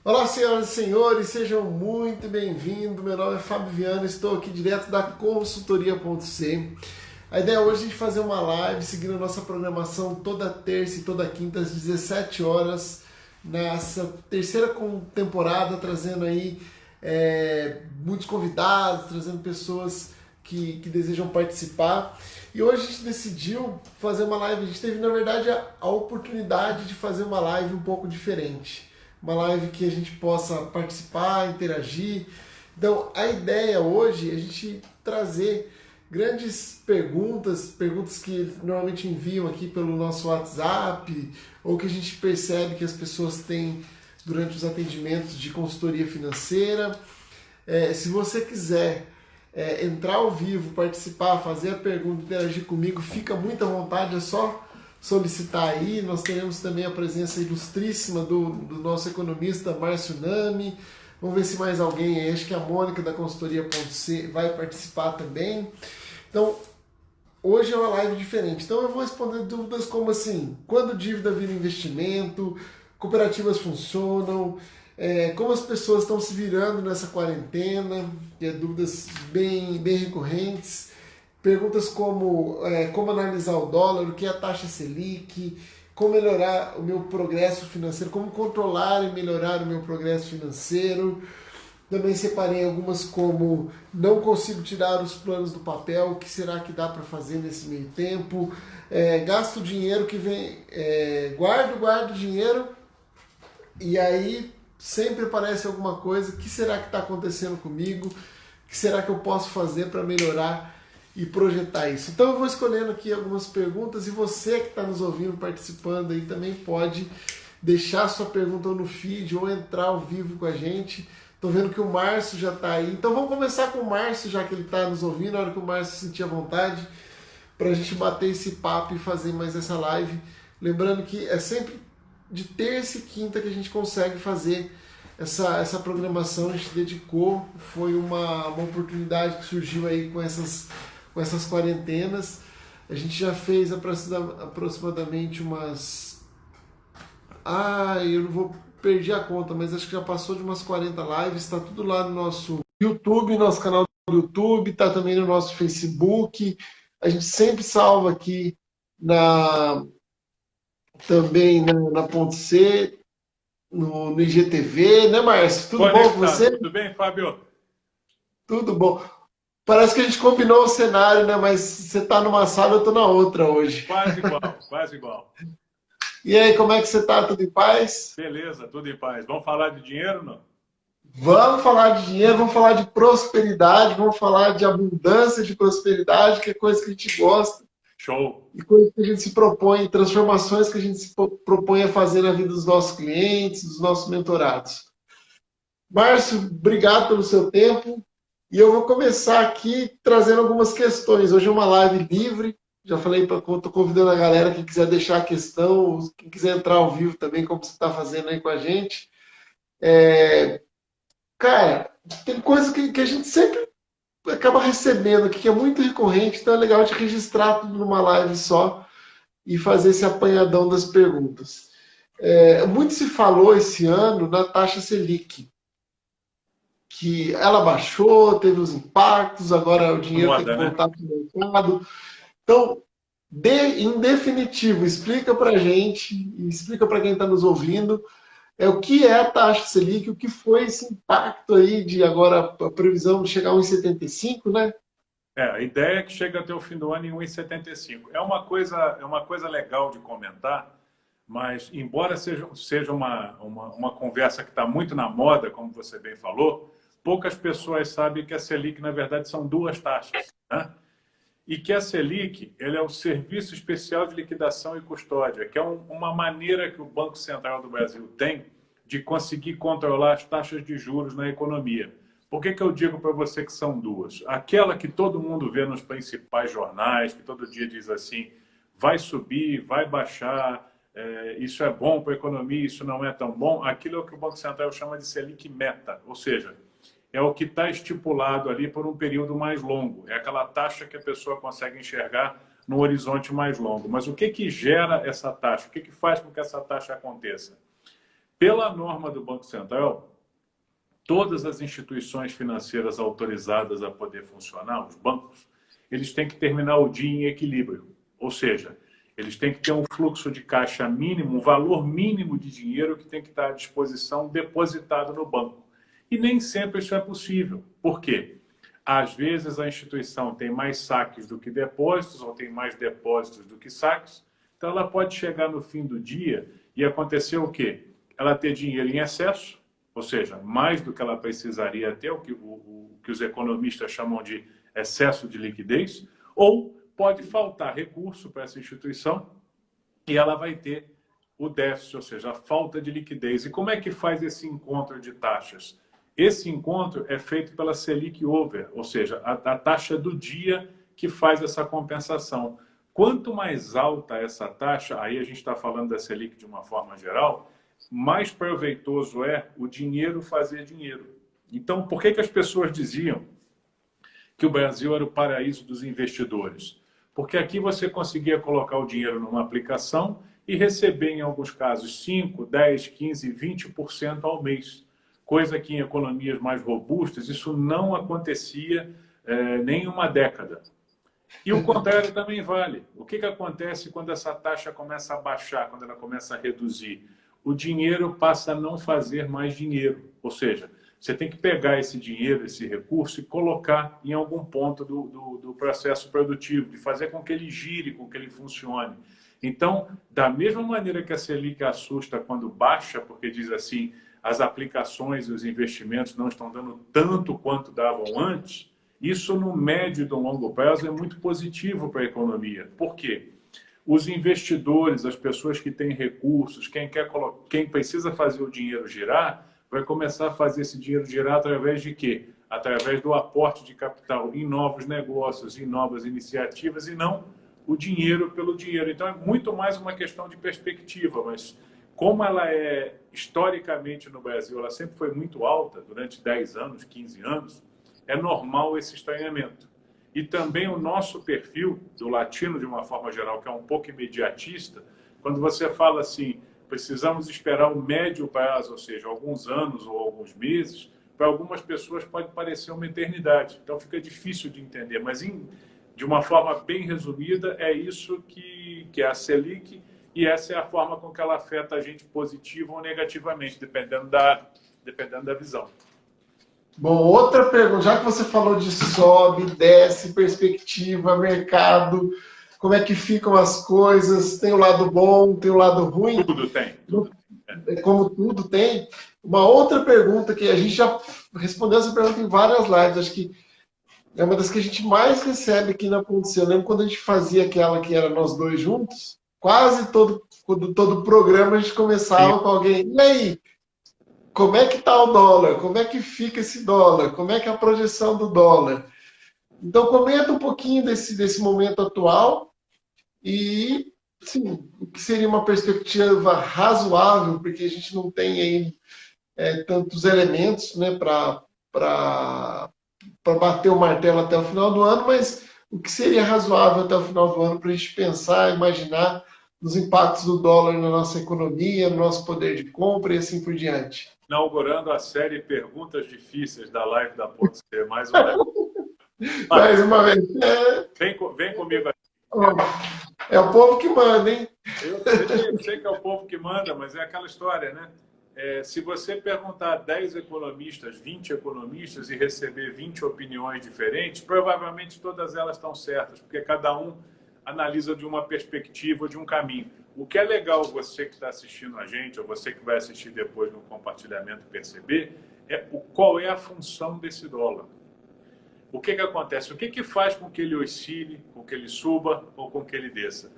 Olá, senhoras e senhores, sejam muito bem-vindos. Meu nome é Fábio Viana, estou aqui direto da consultoria.c. A ideia hoje é a gente fazer uma live seguindo a nossa programação toda terça e toda quinta às 17 horas, nessa terceira temporada, trazendo aí muitos convidados, trazendo pessoas que desejam participar. E hoje a gente decidiu fazer uma live, a gente teve na verdade a oportunidade de fazer uma live um pouco diferente. Uma live que a gente possa participar, interagir. Então, a ideia hoje é a gente trazer grandes perguntas que normalmente enviam aqui pelo nosso WhatsApp, ou que a gente percebe que as pessoas têm durante os atendimentos de consultoria financeira. Se você quiser entrar ao vivo, participar, fazer a pergunta, interagir comigo, fica muito à vontade, é só solicitar aí. Nós teremos também a presença ilustríssima do nosso economista Márcio Nami. Vamos ver se mais alguém aí, acho que a Mônica da consultoria.c vai participar também. Então, hoje é uma live diferente. Então eu vou responder dúvidas como assim, quando dívida vira investimento, cooperativas funcionam, como as pessoas estão se virando nessa quarentena, dúvidas bem recorrentes. Perguntas como analisar o dólar, o que é a taxa Selic, como melhorar o meu progresso financeiro, como controlar e melhorar o meu progresso financeiro. Também separei algumas como não consigo tirar os planos do papel, o que será que dá para fazer nesse meio tempo. Gasto dinheiro que vem, guardo dinheiro e aí sempre aparece alguma coisa. O que será que está acontecendo comigo? O que será que eu posso fazer para melhorar e projetar isso? Então eu vou escolhendo aqui algumas perguntas e você que está nos ouvindo, participando aí, também pode deixar sua pergunta no feed ou entrar ao vivo com a gente. Tô vendo que o Márcio já está aí, então vamos começar com o Márcio, já que ele está nos ouvindo, na hora que o Márcio sentir a vontade, para a gente bater esse papo e fazer mais essa live. Lembrando que é sempre de terça e quinta que a gente consegue fazer essa programação. A gente dedicou, foi uma oportunidade que surgiu aí com essas quarentenas. A gente já fez aproximadamente umas... eu não vou perder a conta, mas acho que já passou de umas 40 lives. Está tudo lá no nosso YouTube, nosso canal do YouTube, está também no nosso Facebook. A gente sempre salva aqui também na Ponto C, no IGTV, né, Márcio? Tudo bom com Conectado. você? Tudo bem, Fábio? Tudo bom. Parece que a gente combinou o cenário, né? Mas você está numa sala, eu estou na outra hoje. Quase igual, quase igual. E aí, como é que você está? Tudo em paz? Beleza, tudo em paz. Vamos falar de dinheiro, não? Vamos falar de dinheiro, vamos falar de prosperidade, vamos falar de abundância, de prosperidade, que é coisa que a gente gosta Show. e coisa que a gente se propõe, transformações que a gente se propõe a fazer na vida dos nossos clientes, dos nossos mentorados. Márcio, obrigado pelo seu tempo. E eu vou começar aqui trazendo algumas questões. Hoje é uma live livre. Já falei, estou convidando a galera que quiser deixar a questão, quem quiser entrar ao vivo também, como você está fazendo aí com a gente. Cara, tem coisa que a gente sempre acaba recebendo aqui, que é muito recorrente, então é legal de registrar tudo numa live só e fazer esse apanhadão das perguntas. Muito se falou esse ano na taxa Selic, que ela baixou, teve os impactos, agora o dinheiro tem que Moda, né? voltar para o mercado. Então, em definitivo, explica para a gente, e explica para quem está nos ouvindo, o que é a taxa Selic, o que foi esse impacto aí de agora a previsão de chegar a 1,75, né? A ideia é que chega até o fim do ano em 1,75. É uma coisa legal de comentar, mas embora seja uma conversa que está muito na moda, como você bem falou, poucas pessoas sabem que a Selic, na verdade, são duas taxas, né? E que a Selic ele é o Serviço Especial de Liquidação e Custódia, que é uma maneira que o Banco Central do Brasil tem de conseguir controlar as taxas de juros na economia. Por que eu digo para você que são duas? Aquela que todo mundo vê nos principais jornais, que todo dia diz assim, vai subir, vai baixar, isso é bom para a economia, isso não é tão bom. Aquilo é o que o Banco Central chama de Selic meta, ou seja, é o que está estipulado ali por um período mais longo. É aquela taxa que a pessoa consegue enxergar no horizonte mais longo. Mas o que gera essa taxa? O que faz com que essa taxa aconteça? Pela norma do Banco Central, todas as instituições financeiras autorizadas a poder funcionar, os bancos, eles têm que terminar o dia em equilíbrio. Ou seja, eles têm que ter um fluxo de caixa mínimo, um valor mínimo de dinheiro que tem que estar à disposição depositado no banco. E nem sempre isso é possível. Por quê? Às vezes a instituição tem mais saques do que depósitos, ou tem mais depósitos do que saques. Então ela pode chegar no fim do dia e acontecer o quê? Ela ter dinheiro em excesso, ou seja, mais do que ela precisaria ter, o que os economistas chamam de excesso de liquidez, ou pode faltar recurso para essa instituição e ela vai ter o déficit, ou seja, a falta de liquidez. E como é que faz esse encontro de taxas? Esse encontro é feito pela Selic Over, ou seja, a taxa do dia que faz essa compensação. Quanto mais alta essa taxa, aí a gente está falando da Selic de uma forma geral, mais proveitoso é o dinheiro fazer dinheiro. Então, por que as pessoas diziam que o Brasil era o paraíso dos investidores? Porque aqui você conseguia colocar o dinheiro numa aplicação e receber, em alguns casos, 5%, 10%, 15%, 20% ao mês. Coisa que em economias mais robustas isso não acontecia nem em uma década. E o contrário também vale. O que acontece quando essa taxa começa a baixar, quando ela começa a reduzir? O dinheiro passa a não fazer mais dinheiro. Ou seja, você tem que pegar esse dinheiro, esse recurso e colocar em algum ponto do processo produtivo, de fazer com que ele gire, com que ele funcione. Então, da mesma maneira que a Selic assusta quando baixa, porque diz assim, as aplicações e os investimentos não estão dando tanto quanto davam antes, isso no médio e no longo prazo é muito positivo para a economia. Por quê? Os investidores, as pessoas que têm recursos, quem precisa fazer o dinheiro girar, vai começar a fazer esse dinheiro girar através de quê? Através do aporte de capital em novos negócios, em novas iniciativas, e não o dinheiro pelo dinheiro. Então, é muito mais uma questão de perspectiva, mas como ela é, historicamente no Brasil, ela sempre foi muito alta, durante 10 anos, 15 anos, é normal esse estranhamento. E também o nosso perfil do latino, de uma forma geral, que é um pouco imediatista, quando você fala assim, precisamos esperar o médio prazo, ou seja, alguns anos ou alguns meses, para algumas pessoas pode parecer uma eternidade. Então fica difícil de entender. Mas, de uma forma bem resumida, é isso que é a Selic, e essa é a forma com que ela afeta a gente positiva ou negativamente, dependendo da visão. Bom, outra pergunta, já que você falou de sobe, desce, perspectiva, mercado, como é que ficam as coisas, tem o lado bom, tem o lado ruim. Tudo tem. Como tudo tem. Uma outra pergunta que a gente já respondeu essa pergunta em várias lives, acho que é uma das que a gente mais recebe aqui na Ponte. Eu lembro quando a gente fazia aquela que era nós dois juntos, quase todo programa a gente começava com alguém, e aí? Como é que está o dólar? Como é que fica esse dólar? Como é que é a projeção do dólar? Então, comenta um pouquinho desse momento atual e, sim, o que seria uma perspectiva razoável, porque a gente não tem aí tantos elementos, né, para bater o martelo até o final do ano, mas o que seria razoável até o final do ano para a gente pensar, imaginar os impactos do dólar na nossa economia, no nosso poder de compra e assim por diante. Inaugurando a série Perguntas Difíceis da live da Ponte C, mais uma vez. Mais uma vez. Vem comigo. É o povo que manda, hein? Eu sei que é o povo que manda, mas é aquela história, né? Se você perguntar a 10 economistas, 20 economistas e receber 20 opiniões diferentes, provavelmente todas elas estão certas, porque cada um analisa de uma perspectiva, de um caminho. O que é legal você que está assistindo a gente, ou você que vai assistir depois no compartilhamento perceber, qual é a função desse dólar. O que acontece? O que faz com que ele oscile, com que ele suba ou com que ele desça?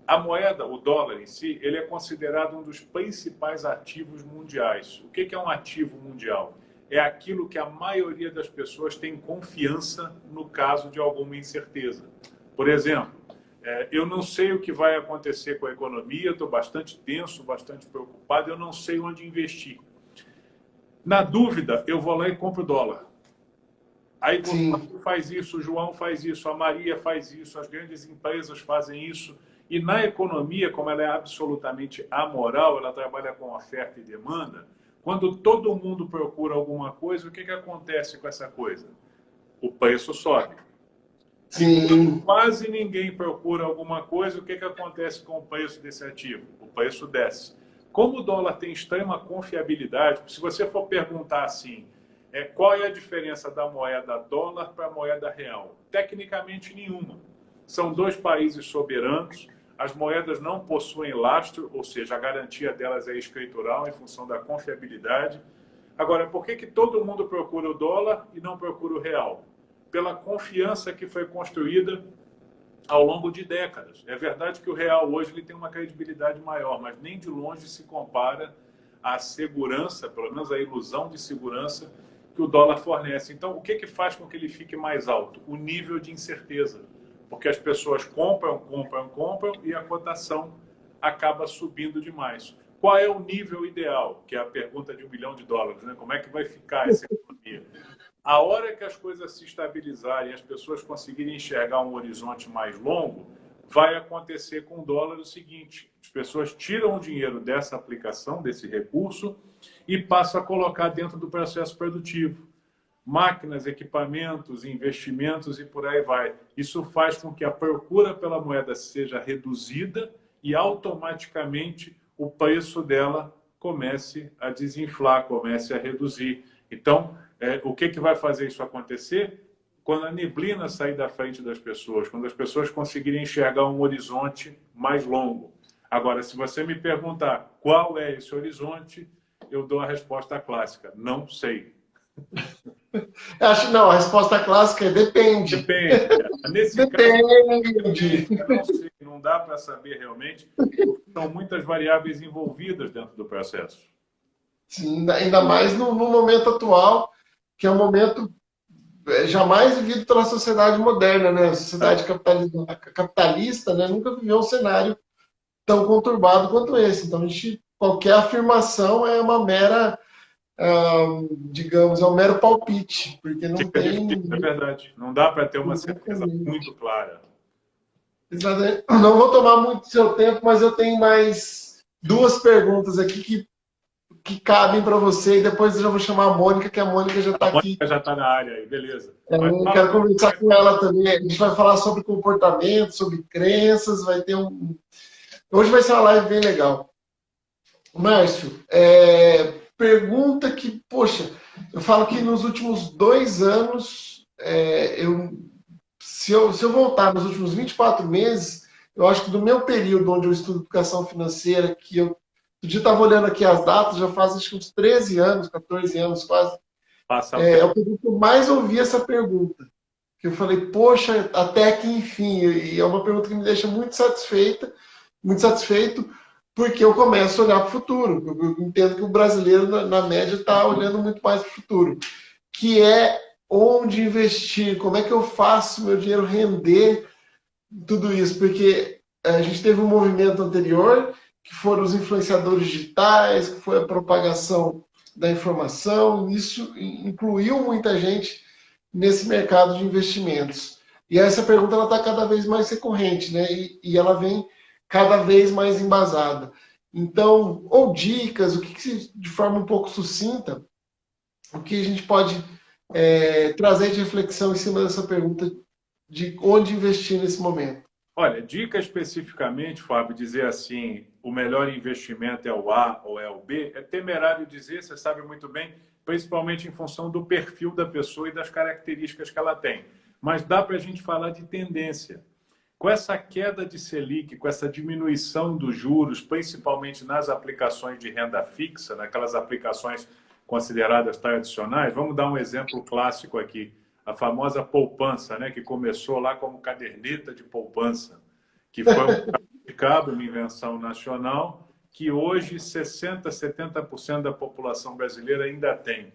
A moeda, o dólar em si, ele é considerado um dos principais ativos mundiais. O que é um ativo mundial? É aquilo que a maioria das pessoas tem confiança no caso de alguma incerteza. Por exemplo, eu não sei o que vai acontecer com a economia, estou bastante tenso, bastante preocupado, eu não sei onde investir. Na dúvida, eu vou lá e compro dólar. Aí o Fábio faz isso, o João faz isso, a Maria faz isso, as grandes empresas fazem isso. E na economia, como ela é absolutamente amoral, ela trabalha com oferta e demanda, quando todo mundo procura alguma coisa, o que acontece com essa coisa? O preço sobe. E quando Sim. quase ninguém procura alguma coisa, o que acontece com o preço desse ativo? O preço desce. Como o dólar tem extrema confiabilidade, se você for perguntar assim, qual é a diferença da moeda dólar para a moeda real? Tecnicamente nenhuma. São dois países soberanos, as moedas não possuem lastro, ou seja, a garantia delas é escritural em função da confiabilidade. Agora, por que todo mundo procura o dólar e não procura o real? Pela confiança que foi construída ao longo de décadas. É verdade que o real hoje ele tem uma credibilidade maior, mas nem de longe se compara à segurança, pelo menos à ilusão de segurança que o dólar fornece. Então, o que faz com que ele fique mais alto? O nível de incerteza. Porque as pessoas compram e a cotação acaba subindo demais. Qual é o nível ideal? Que é a pergunta de $1 bilhão, né? Como é que vai ficar essa economia? A hora que as coisas se estabilizarem e as pessoas conseguirem enxergar um horizonte mais longo, vai acontecer com o dólar o seguinte: as pessoas tiram o dinheiro dessa aplicação, desse recurso, e passam a colocar dentro do processo produtivo. Máquinas, equipamentos, investimentos e por aí vai. Isso faz com que a procura pela moeda seja reduzida e automaticamente o preço dela comece a desinflar, comece a reduzir. Então, o que vai fazer isso acontecer? Quando a neblina sair da frente das pessoas, quando as pessoas conseguirem enxergar um horizonte mais longo. Agora, se você me perguntar qual é esse horizonte, eu dou a resposta clássica: não sei. Não, a resposta clássica é depende. Depende. Nesse Depende. caso, eu não sei, não dá para saber realmente, porque são muitas variáveis envolvidas dentro do processo. Sim, ainda mais no momento atual, que é um momento jamais vivido pela sociedade moderna, né? A sociedade capitalista, né? Nunca viveu um cenário tão conturbado quanto esse. Então, qualquer afirmação é uma mera, digamos, é um mero palpite, porque não Fica tem. difícil, é verdade. Não dá para ter uma certeza muito clara. Exatamente. Não vou tomar muito seu tempo, mas eu tenho mais duas perguntas aqui que cabem para você, e depois eu já vou chamar a Mônica, que a Mônica já está A aqui. Mônica já está na área aí, beleza. Eu quero conversar com ela também. A gente vai falar sobre comportamento, sobre crenças, vai ter Hoje vai ser uma live bem legal. Márcio, pergunta que, poxa, eu falo que nos últimos 2 anos, se eu voltar nos últimos 24 meses, eu acho que do meu período onde eu estudo educação financeira, que eu dia estava olhando aqui as datas, já faz acho que uns 13 anos, 14 anos quase, é o período que eu mais ouvi essa pergunta. Que eu falei, poxa, até que enfim, e é uma pergunta que me deixa muito satisfeito, porque eu começo a olhar para o futuro. Eu entendo que o brasileiro, na média, está olhando muito mais para o futuro, que é onde investir, como é que eu faço meu dinheiro render, tudo isso, porque a gente teve um movimento anterior, que foram os influenciadores digitais, que foi a propagação da informação, isso incluiu muita gente nesse mercado de investimentos. E essa pergunta está cada vez mais recorrente, né? E ela vem cada vez mais embasada. Então, ou dicas, de forma um pouco sucinta, o que a gente pode trazer de reflexão em cima dessa pergunta de onde investir nesse momento? Olha, dica especificamente, Fábio, dizer assim, o melhor investimento é o A ou é o B, é temerário dizer, você sabe muito bem, principalmente em função do perfil da pessoa e das características que ela tem. Mas dá para a gente falar de tendência. Com essa queda de Selic, com essa diminuição dos juros, principalmente nas aplicações de renda fixa, naquelas aplicações consideradas tradicionais, vamos dar um exemplo clássico aqui. A famosa poupança, né, que começou lá como caderneta de poupança, que foi um mercado, uma invenção nacional, que hoje 60%, 70% da população brasileira ainda tem.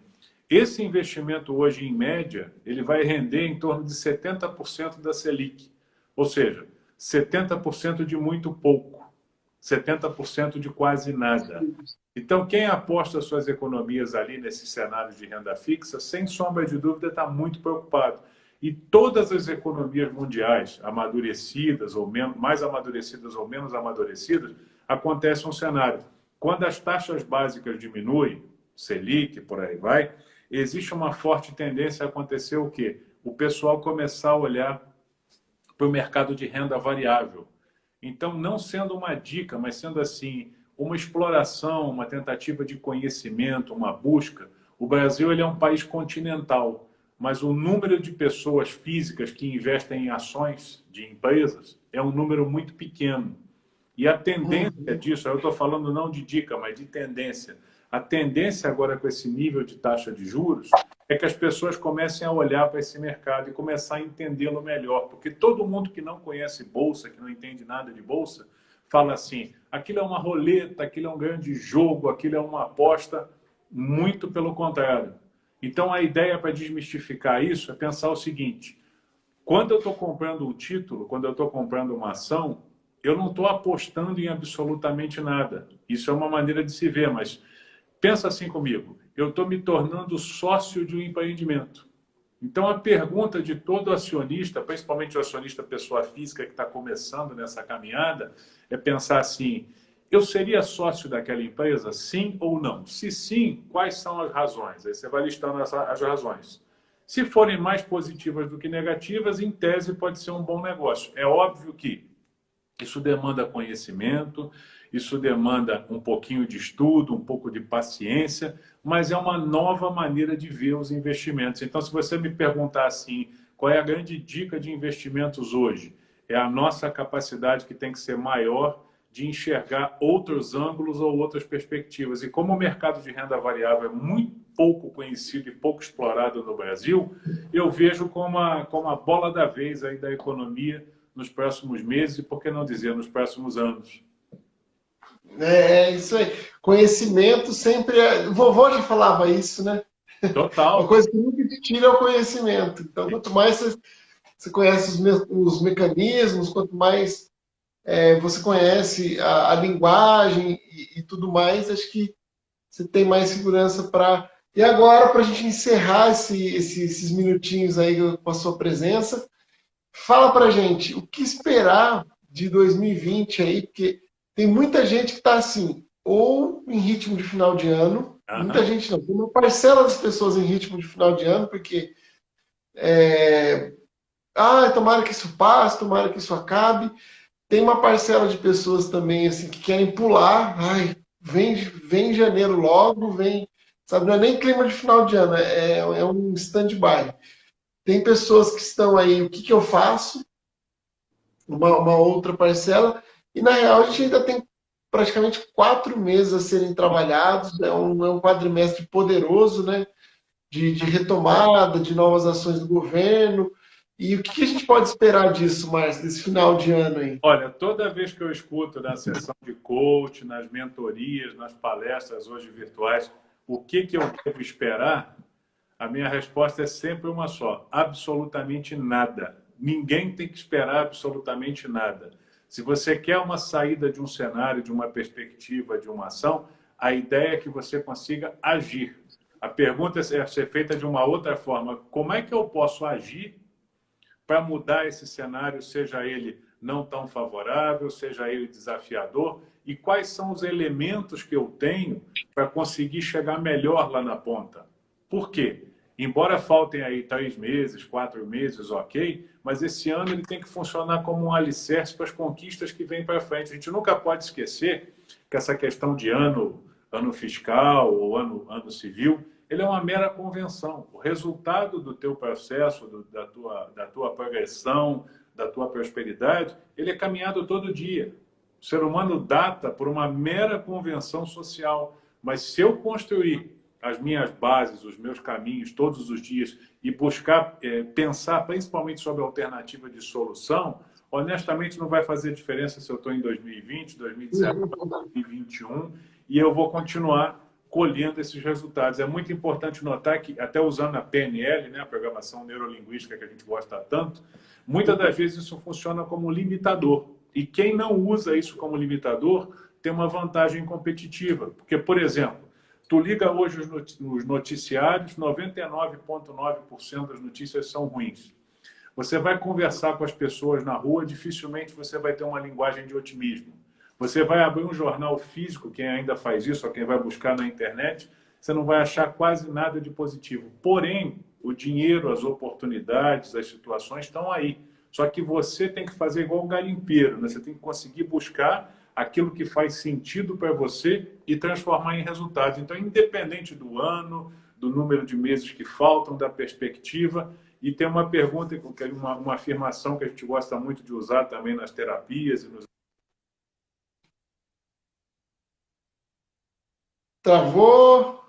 Esse investimento hoje, em média, ele vai render em torno de 70% da Selic. Ou seja, 70% de muito pouco, 70% de quase nada. Então, quem aposta suas economias ali nesse cenário de renda fixa, sem sombra de dúvida, está muito preocupado. E todas as economias mundiais, amadurecidas ou menos, mais amadurecidas ou menos amadurecidas, acontece um cenário. Quando as taxas básicas diminuem, Selic, por aí vai, existe uma forte tendência a acontecer o quê? O pessoal começar a olhar para o mercado de renda variável. Então, não sendo uma dica, mas sendo assim, uma exploração, uma tentativa de conhecimento, uma busca, o Brasil ele é um país continental, mas o número de pessoas físicas que investem em ações de empresas é um número muito pequeno. E a tendência disso, eu estou falando não de dica, mas de tendência. A tendência agora com esse nível de taxa de juros é que as pessoas comecem a olhar para esse mercado e começar a entendê-lo melhor. Porque todo mundo que não conhece bolsa, que não entende nada de bolsa, fala assim, aquilo é uma roleta, aquilo é um grande jogo, aquilo é uma aposta. Muito pelo contrário. Então, a ideia para desmistificar isso é pensar o seguinte, quando eu estou comprando um título, quando eu estou comprando uma ação, eu não estou apostando em absolutamente nada. Isso é uma maneira de se ver, mas pensa assim comigo, eu estou me tornando sócio de um empreendimento. Então, a pergunta de todo acionista, principalmente o acionista pessoa física que está começando nessa caminhada, é pensar assim, eu seria sócio daquela empresa, sim ou não? Se sim, quais são as razões? Aí você vai listando as razões. Se forem mais positivas do que negativas, em tese pode ser um bom negócio. É óbvio que isso demanda conhecimento, isso demanda um pouquinho de estudo, um pouco de paciência, mas é uma nova maneira de ver os investimentos. Então, se você me perguntar assim, qual é a grande dica de investimentos hoje? É a nossa capacidade que tem que ser maior de enxergar outros ângulos ou outras perspectivas. E como o mercado de renda variável é muito pouco conhecido e pouco explorado no Brasil, eu vejo como a bola da vez aí da economia nos próximos meses e, por que não dizer, nos próximos anos. É isso aí. Conhecimento sempre é... Vovô já falava isso, né? Total. Uma coisa que nunca te tira é o conhecimento. Então, quanto mais você conhece os mecanismos, quanto mais você conhece a linguagem e tudo mais, acho que você tem mais segurança para... E agora, para a gente encerrar esses minutinhos aí com a sua presença, fala para a gente o que esperar de 2020 aí, porque tem muita gente que está assim, ou em ritmo de final de ano, muita gente não, tem uma parcela das pessoas em ritmo de final de ano, porque tomara que isso passe, tomara que isso acabe. Tem uma parcela de pessoas também assim que querem pular, vem janeiro logo, vem, sabe, não é nem clima de final de ano, é um stand-by. Tem pessoas que estão aí, o que eu faço? Uma outra parcela, e na real a gente ainda tem praticamente 4 meses a serem trabalhados, é um quadrimestre poderoso, né? De retomada, de novas ações do governo. E o que a gente pode esperar disso, Márcio, desse final de ano aí? Olha, toda vez que eu escuto na sessão de coach, nas mentorias, nas palestras hoje virtuais, o que eu devo esperar, a minha resposta é sempre uma só: absolutamente nada. Ninguém tem que esperar absolutamente nada. Se você quer uma saída de um cenário, de uma perspectiva, de uma ação, a ideia é que você consiga agir. A pergunta é ser feita de uma outra forma: como é que eu posso agir para mudar esse cenário, seja ele não tão favorável, seja ele desafiador, e quais são os elementos que eu tenho para conseguir chegar melhor lá na ponta? Por quê? Embora faltem aí 3 meses, 4 meses, ok, mas esse ano ele tem que funcionar como um alicerce para as conquistas que vêm para frente. A gente nunca pode esquecer que essa questão de ano fiscal ou ano civil, ele é uma mera convenção. O resultado do teu processo, da tua progressão, da tua prosperidade, ele é caminhado todo dia. O ser humano data por uma mera convenção social. Mas se eu construir as minhas bases, os meus caminhos todos os dias e buscar pensar principalmente sobre a alternativa de solução, honestamente não vai fazer diferença se eu estou em 2020, 2019, 2021 e eu vou continuar colhendo esses resultados. É muito importante notar que, até usando a PNL, né, a programação neurolinguística que a gente gosta tanto, muitas das vezes isso funciona como um limitador. E quem não usa isso como limitador tem uma vantagem competitiva. Porque, por exemplo, tu liga hoje os noticiários, 99,9% das notícias são ruins. Você vai conversar com as pessoas na rua, dificilmente você vai ter uma linguagem de otimismo. Você vai abrir um jornal físico, quem ainda faz isso, ou quem vai buscar na internet, você não vai achar quase nada de positivo. Porém, o dinheiro, as oportunidades, as situações estão aí. Só que você tem que fazer igual um garimpeiro, né? Você tem que conseguir buscar aquilo que faz sentido para você e transformar em resultados. Então, independente do ano, do número de meses que faltam, da perspectiva. E tem uma pergunta, uma afirmação que a gente gosta muito de usar também nas terapias e nos... Travou?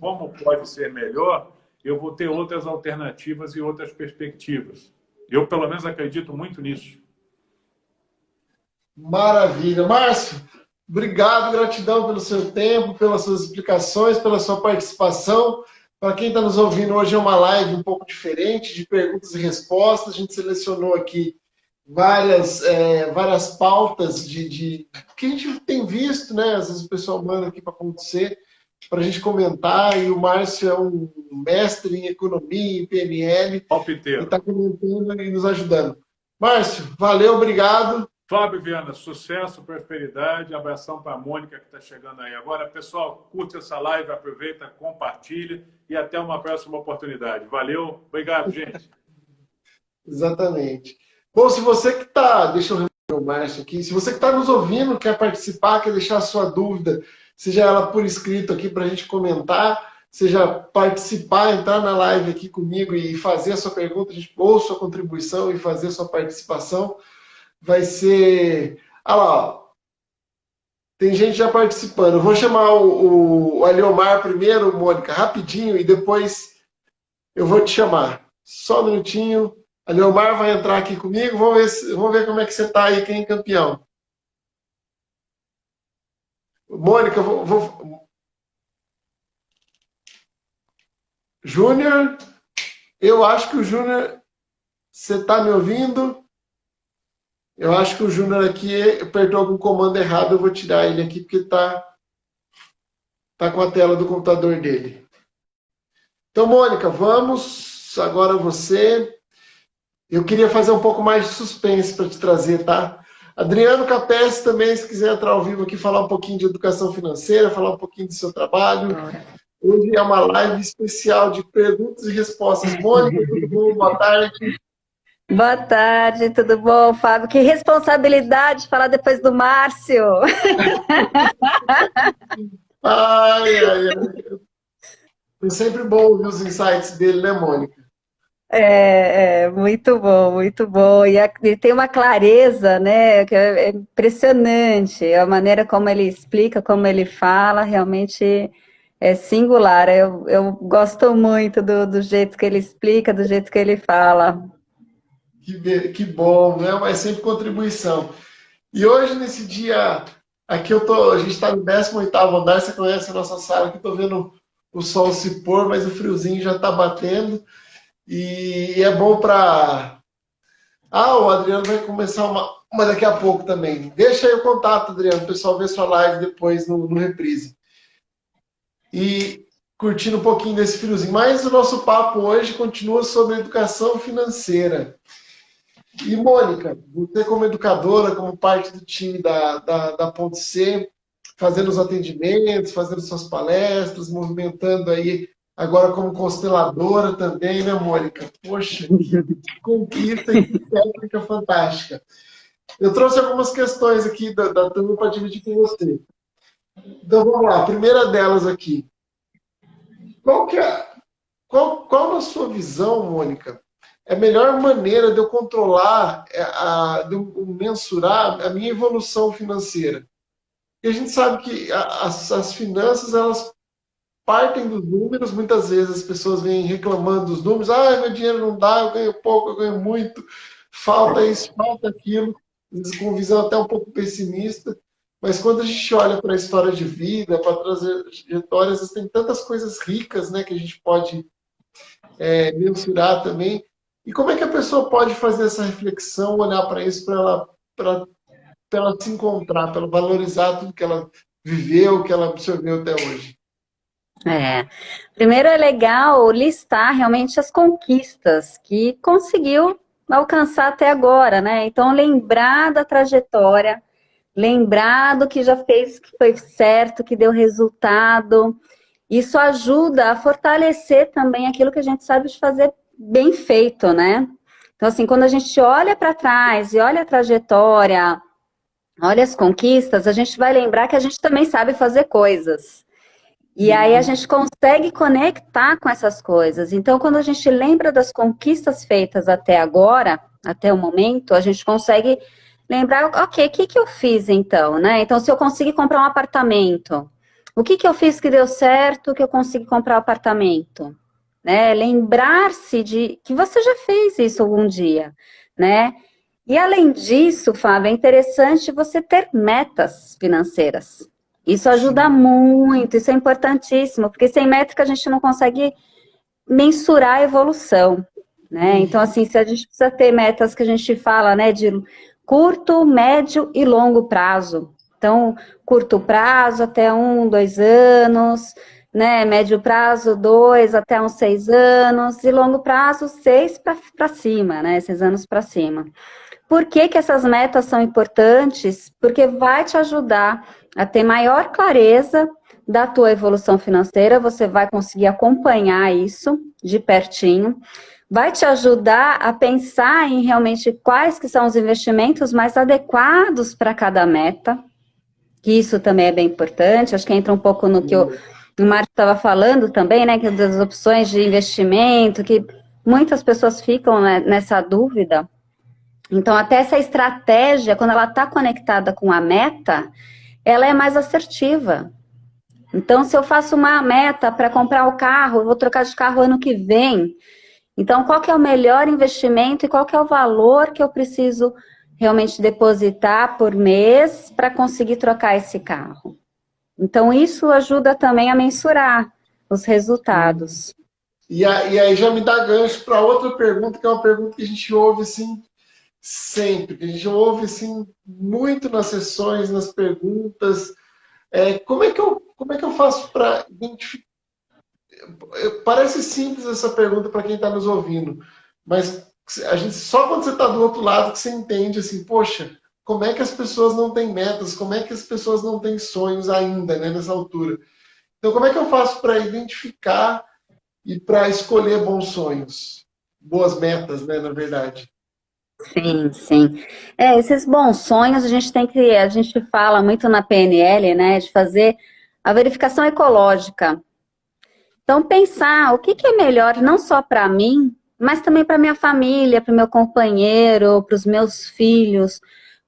Como pode ser melhor, eu vou ter outras alternativas e outras perspectivas. Eu, pelo menos, acredito muito nisso. Maravilha. Márcio, obrigado, gratidão pelo seu tempo, pelas suas explicações, pela sua participação. Para quem está nos ouvindo, hoje é uma live um pouco diferente, de perguntas e respostas. A gente selecionou aqui várias pautas que a gente tem visto, né? Às vezes o pessoal manda aqui para acontecer, para a gente comentar. E o Márcio é um mestre em economia, em PNL, e está comentando e nos ajudando. Márcio, valeu, obrigado. Fábio Viana, sucesso, prosperidade, abração para a Mônica que está chegando aí agora. Pessoal, curte essa live, aproveita, compartilha e até uma próxima oportunidade. Valeu, obrigado, gente. Exatamente. Bom, se você que está, deixa eu rever o Márcio aqui, se você que está nos ouvindo, quer participar, quer deixar a sua dúvida, seja ela por escrito aqui para a gente comentar, seja participar, entrar na live aqui comigo e fazer a sua pergunta, ou sua contribuição e fazer a sua participação, vai ser... Ah lá, ó. Tem gente já participando. Eu vou chamar o Aliomar primeiro, Mônica, rapidinho, e depois eu vou te chamar. Só um minutinho. Aliomar vai entrar aqui comigo. Vamos ver como é que você está aí, quem é campeão. Mônica, Júnior, eu acho que o Júnior... Você está me ouvindo? Eu acho que o Júnior aqui apertou algum comando errado, eu vou tirar ele aqui, porque tá com a tela do computador dele. Então, Mônica, vamos agora você. Eu queria fazer um pouco mais de suspense para te trazer, tá? Adriano Capes também, se quiser entrar ao vivo aqui, falar um pouquinho de educação financeira, falar um pouquinho do seu trabalho. Hoje é uma live especial de perguntas e respostas. Mônica, tudo bom? Boa tarde. Boa tarde, tudo bom, Fábio? Que responsabilidade falar depois do Márcio. É sempre bom ouvir os insights dele, né, Mônica? Muito bom, muito bom. E tem uma clareza, né, que é impressionante. A maneira como ele explica, como ele fala, realmente é singular. Eu gosto muito do jeito que ele explica, do jeito que ele fala. Que bom, né? Mas sempre contribuição. E hoje, nesse dia, aqui a gente está no 18º andar, você conhece a nossa sala, que estou vendo o sol se pôr, mas o friozinho já está batendo. E é bom para... o Adriano vai começar uma daqui a pouco também. Deixa aí o contato, Adriano, o pessoal vê sua live depois no reprise. E curtindo um pouquinho desse friozinho. Mas o nosso papo hoje continua sobre educação financeira. E, Mônica, você como educadora, como parte do time da Ponte C, fazendo os atendimentos, fazendo suas palestras, movimentando aí, agora como consteladora também, né, Mônica? Poxa, que conquista e que técnica fantástica. Eu trouxe algumas questões aqui da turma para dividir com você. Então, vamos lá. A primeira delas aqui. Qual na sua visão, Mônica, é a melhor maneira de eu controlar, de eu mensurar a minha evolução financeira? Porque a gente sabe que as finanças, elas partem dos números. Muitas vezes as pessoas vêm reclamando dos números. Meu dinheiro não dá, eu ganho pouco, eu ganho muito. Falta isso, falta aquilo. Às vezes com visão até um pouco pessimista. Mas quando a gente olha para a história de vida, para trajetórias, tem tantas coisas ricas, né, que a gente pode mensurar também. E como é que a pessoa pode fazer essa reflexão, olhar para isso, para ela se encontrar, para ela valorizar tudo que ela viveu, que ela absorveu até hoje? Primeiro é legal listar realmente as conquistas que conseguiu alcançar até agora, né? Então, lembrar da trajetória, lembrar do que já fez, que foi certo, que deu resultado. Isso ajuda a fortalecer também aquilo que a gente sabe de fazer bem feito, né? Então, assim, quando a gente olha para trás e olha a trajetória, olha as conquistas, a gente vai lembrar que a gente também sabe fazer coisas. E aí a gente consegue conectar com essas coisas. Então, quando a gente lembra das conquistas feitas até agora, até o momento, a gente consegue lembrar, ok, o que que eu fiz então, né? Então, se eu conseguir comprar um apartamento, o que que eu fiz que deu certo, que eu consegui comprar um apartamento? Né? Lembrar-se de que você já fez isso algum dia, né? E além disso, Fábio, é interessante você ter metas financeiras. Isso ajuda muito, isso é importantíssimo, porque sem métrica a gente não consegue mensurar a evolução, né? Então, assim, se a gente precisa ter metas que a gente fala, né, de curto, médio e longo prazo. Então, curto prazo até 1, 2 anos, né? Médio prazo, 2 até uns 6 anos, e longo prazo, 6 para cima, né? 6 anos para cima. Por que que essas metas são importantes? Porque vai te ajudar a ter maior clareza da tua evolução financeira, você vai conseguir acompanhar isso de pertinho, vai te ajudar a pensar em realmente quais que são os investimentos mais adequados para cada meta, que isso também é bem importante, acho que entra um pouco no que o Marco estava falando também, né, que das opções de investimento, que muitas pessoas ficam, né, nessa dúvida. Então, até essa estratégia, quando ela está conectada com a meta, ela é mais assertiva. Então, se eu faço uma meta para comprar o carro, eu vou trocar de carro ano que vem. Então, qual que é o melhor investimento e qual que é o valor que eu preciso realmente depositar por mês para conseguir trocar esse carro? Então, isso ajuda também a mensurar os resultados. E aí já me dá gancho para outra pergunta, que é uma pergunta que a gente ouve assim sempre, que a gente ouve assim muito nas sessões, nas perguntas. Como é que eu faço para identificar? Parece simples essa pergunta para quem está nos ouvindo, mas a gente, só quando você está do outro lado que você entende assim, poxa, como é que as pessoas não têm metas, como é que as pessoas não têm sonhos ainda, né, nessa altura. Então, como é que eu faço para identificar e para escolher bons sonhos? Boas metas, né, na verdade. Sim, sim. Esses bons sonhos a gente fala muito na PNL, né, de fazer a verificação ecológica. Então, pensar o que que é melhor não só para mim, mas também para minha família, para o meu companheiro, para os meus filhos,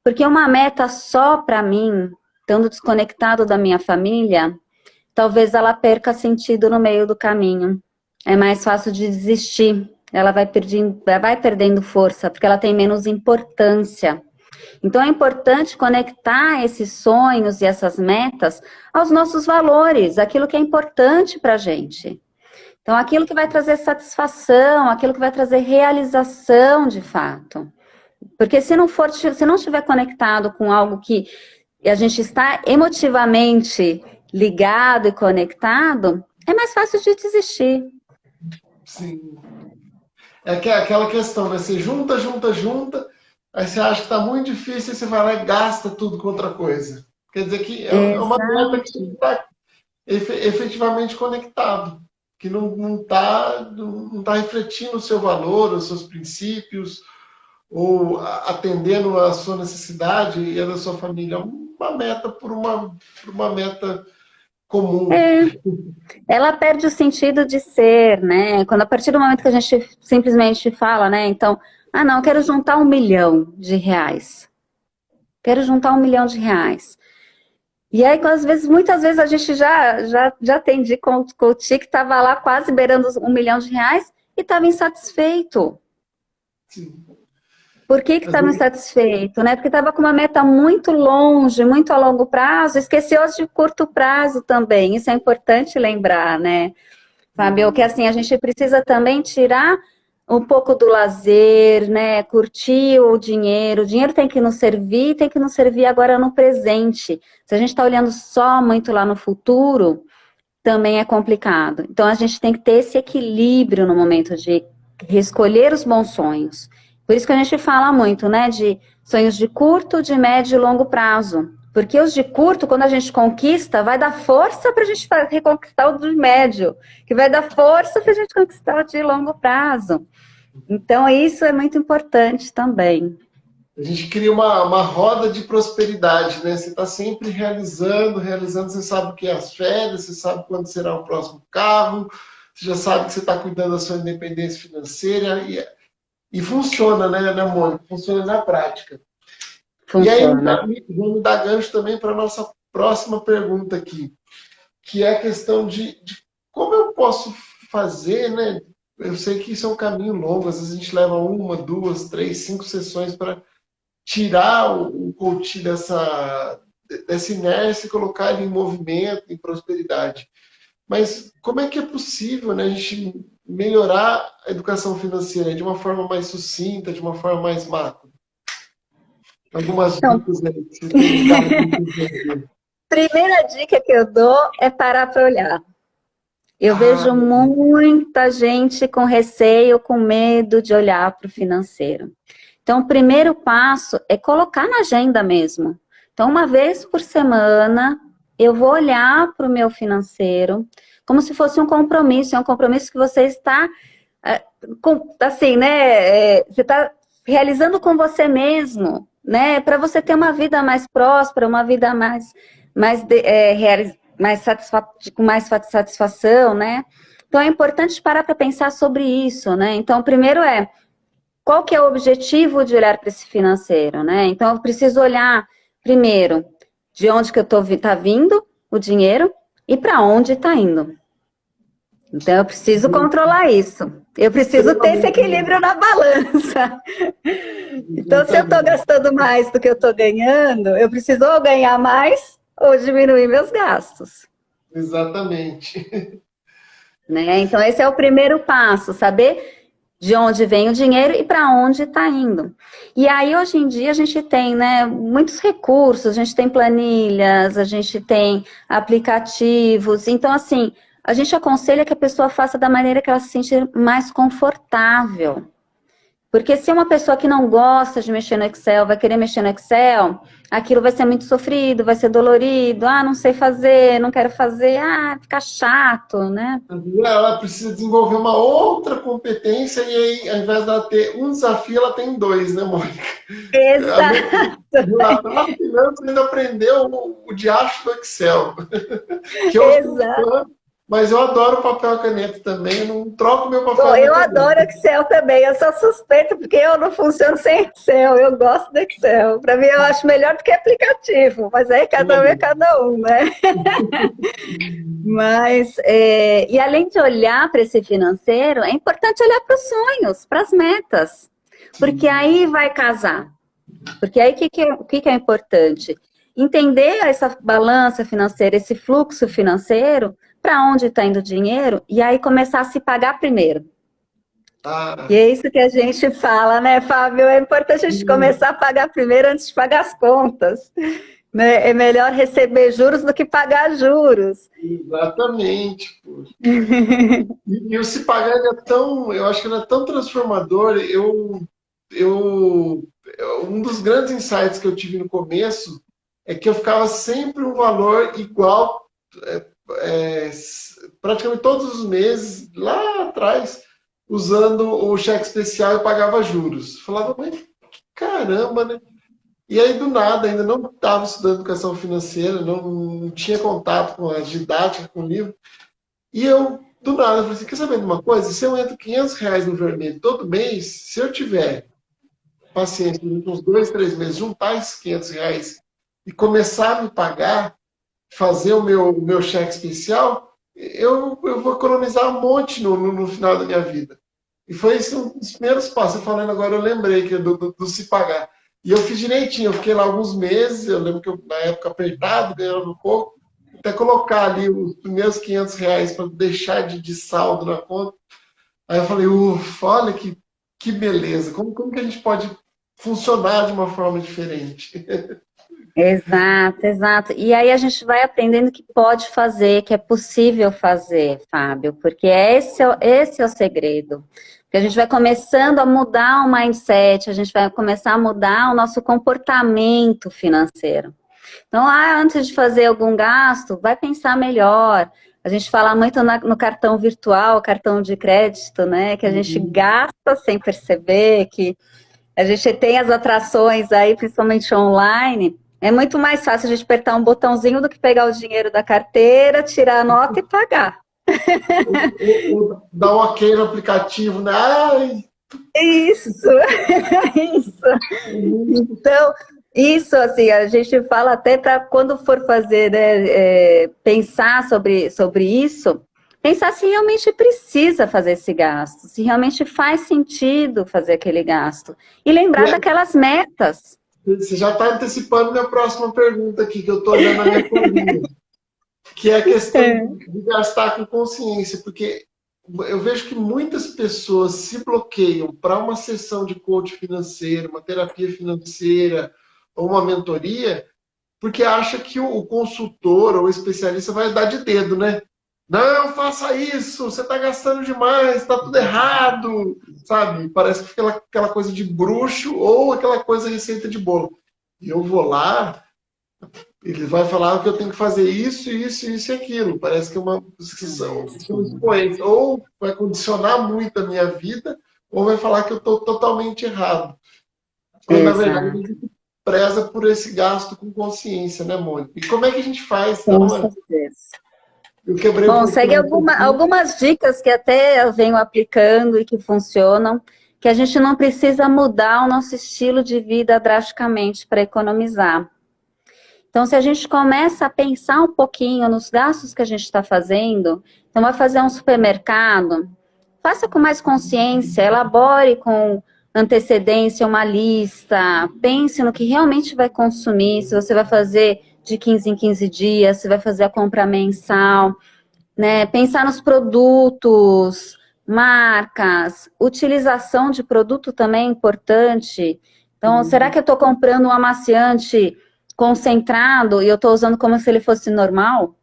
porque uma meta só para mim, estando desconectado da minha família, talvez ela perca sentido no meio do caminho. É mais fácil de desistir. Ela vai perdendo força, porque ela tem menos importância. Então, é importante conectar esses sonhos e essas metas aos nossos valores, aquilo que é importante para a gente. Então, aquilo que vai trazer satisfação, aquilo que vai trazer realização de fato. Porque se não estiver conectado com algo que a gente está emotivamente ligado e conectado, é mais fácil de desistir. Sim. É aquela questão, né? Você junta, aí você acha que está muito difícil, e você vai lá e gasta tudo com outra coisa. Quer dizer que é uma meta que está efetivamente conectado, que não tá refletindo o seu valor, os seus princípios, ou atendendo a sua necessidade e a da sua família. Uma meta por uma meta comum. Ela perde o sentido de ser, né? Quando a partir do momento que a gente simplesmente fala, né? Então, não, eu quero juntar R$1 milhão. Quero juntar R$1 milhão. E aí, muitas vezes a gente já atendi com o coach que estava lá quase beirando R$1 milhão e estava insatisfeito. Sim. Por que estava insatisfeito, né? Porque estava com uma meta muito longe, muito a longo prazo, esqueceu as de curto prazo também. Isso é importante lembrar, né, Fábio? Que assim, a gente precisa também tirar um pouco do lazer, né? Curtir o dinheiro. O dinheiro tem que nos servir agora no presente. Se a gente está olhando só muito lá no futuro, também é complicado. Então, a gente tem que ter esse equilíbrio no momento de escolher os bons sonhos. Por isso que a gente fala muito, né, de sonhos de curto, de médio e longo prazo. Porque os de curto, quando a gente conquista, vai dar força para a gente reconquistar o de médio, que vai dar força para a gente conquistar o de longo prazo. Então, isso é muito importante também. A gente cria uma roda de prosperidade, né? Você está sempre realizando, você sabe o que é as férias, você sabe quando será o próximo carro, você já sabe que você está cuidando da sua independência financeira e funciona, né, Mônica? Funciona na prática. Funciona. E aí, vamos dar gancho também para a nossa próxima pergunta aqui, que é a questão de como eu posso fazer, né? Eu sei que isso é um caminho longo, às vezes a gente leva 1, 2, 3, 5 sessões para tirar o coach dessa inércia e colocar ele em movimento, em prosperidade. Mas como é que é possível, né, a gente melhorar a educação financeira de uma forma mais sucinta, de uma forma mais macro? Algumas dicas aí que você tem dado. Primeira dica que eu dou é parar para olhar. Eu vejo muita gente com receio, com medo de olhar para o financeiro. Então, o primeiro passo é colocar na agenda mesmo. Então, uma vez por semana, eu vou olhar para o meu financeiro como se fosse um compromisso. É um compromisso que você está, assim, né? Você está realizando com você mesmo, né? Para você ter uma vida mais próspera, uma vida com mais satisfação, né? Então, é importante parar para pensar sobre isso, né? Então, primeiro qual que é o objetivo de olhar para esse financeiro, né? Então, eu preciso olhar, primeiro, de onde que tá vindo o dinheiro e para onde está indo. Então, eu preciso controlar isso. Eu preciso ter esse equilíbrio na balança. Então, se eu estou gastando mais do que eu estou ganhando, eu preciso ou ganhar mais ou diminuir meus gastos. Exatamente. Né? Então, esse é o primeiro passo, saber de onde vem o dinheiro e para onde está indo. E aí, hoje em dia, a gente tem, né, muitos recursos, a gente tem planilhas, a gente tem aplicativos. Então, assim, a gente aconselha que a pessoa faça da maneira que ela se sentir mais confortável. Porque se uma pessoa que não gosta de mexer no Excel vai querer mexer no Excel, aquilo vai ser muito sofrido, vai ser dolorido, não sei fazer, não quero fazer, fica chato, né? Ela precisa desenvolver uma outra competência e aí, ao invés dela ter um desafio, ela tem dois, né, Mônica? Exato. Lá na finança ainda aprendeu o diacho do Excel. Que eu Exato. Mas eu adoro papel e caneta também, eu não troco meu papel e Eu caneta. adoro Excel também, eu sou suspeita porque eu não funciono sem Excel, eu gosto do Excel. Para mim, eu acho melhor do que aplicativo, mas aí cada um é cada um, né? Mas, e além de olhar para esse financeiro, é importante olhar para os sonhos, para as metas, porque aí vai casar. Porque aí o que é importante? Entender essa balança financeira, esse fluxo financeiro, para onde está indo o dinheiro, e aí começar a se pagar primeiro. E é isso que a gente fala, né, Fábio? É importante a gente começar a pagar primeiro antes de pagar as contas. Né? É melhor receber juros do que pagar juros. Exatamente. E o se pagar eu acho que ele é tão transformador. Um dos grandes insights que eu tive no começo é que eu ficava sempre um valor igual, praticamente todos os meses, lá atrás, usando o cheque especial e pagava juros. Falava, mas caramba, né? E aí, do nada, ainda não estava estudando educação financeira, não tinha contato com a didática, com o livro. E eu, do nada, falei assim, quer saber de uma coisa? Se eu entro R$ 500 no vermelho todo mês, se eu tiver paciência durante uns 2, 3 meses, juntar esses R$ 500 e começar a me pagar, fazer o meu cheque especial, eu vou economizar um monte no final da minha vida. E foi esse um dos primeiros passos. Eu falando agora, eu lembrei que do se pagar. E eu fiz direitinho, eu fiquei lá alguns meses, eu lembro que eu, na época apertado, ganhando um pouco, até colocar ali os primeiros R$ 500 para deixar de saldo na conta. Aí eu falei, ufa, olha que beleza, como que a gente pode funcionar de uma forma diferente? Exato, exato. E aí a gente vai aprendendo que pode fazer, que é possível fazer, Fábio, porque esse é o segredo. Porque a gente vai começando a mudar o mindset, a gente vai começar a mudar o nosso comportamento financeiro. Então, antes de fazer algum gasto, vai pensar melhor. A gente fala muito no cartão virtual, cartão de crédito, né? Que a gente gasta sem perceber, que a gente tem as atrações aí, principalmente online. É muito mais fácil a gente apertar um botãozinho do que pegar o dinheiro da carteira, tirar a nota e pagar. Dá um ok no aplicativo, né? Ai, Isso, isso. Então, isso, assim, a gente fala até para quando for fazer, né, pensar sobre isso, pensar se realmente precisa fazer esse gasto, se realmente faz sentido fazer aquele gasto. E lembrar daquelas metas. você já está antecipando minha próxima pergunta aqui, que eu estou olhando na minha folhinha, que é a questão de gastar com consciência, porque eu vejo que muitas pessoas se bloqueiam para uma sessão de coach financeiro, uma terapia financeira ou uma mentoria, porque acha que o consultor ou o especialista vai dar de dedo, né? Não, faça isso, você está gastando demais, está tudo errado, sabe? Parece que aquela coisa de bruxo ou aquela coisa receita de bolo. E eu vou lá, ele vai falar que eu tenho que fazer isso, isso, isso e aquilo. Parece que é uma são expoentes. Ou vai condicionar muito a minha vida, ou vai falar que eu estou totalmente errado. Quando, na verdade, a Exato, gente preza por esse gasto com consciência, né, Mônica? E como é que a gente faz? com Então, certeza. eu quebrei um Bom, segue pouquinho aqui. algumas dicas que até eu venho aplicando e que funcionam, que a gente não precisa mudar o nosso estilo de vida drasticamente para economizar. Então, se a gente começa a pensar um pouquinho nos gastos que a gente está fazendo, então vai fazer um supermercado, faça com mais consciência, elabore com antecedência uma lista, pense no que realmente vai consumir, se você vai fazer de 15 em 15 dias, se vai fazer a compra mensal, né? Pensar nos produtos, marcas, utilização de produto também é importante. Então, será que eu estou comprando um amaciante concentrado e eu estou usando como se ele fosse normal?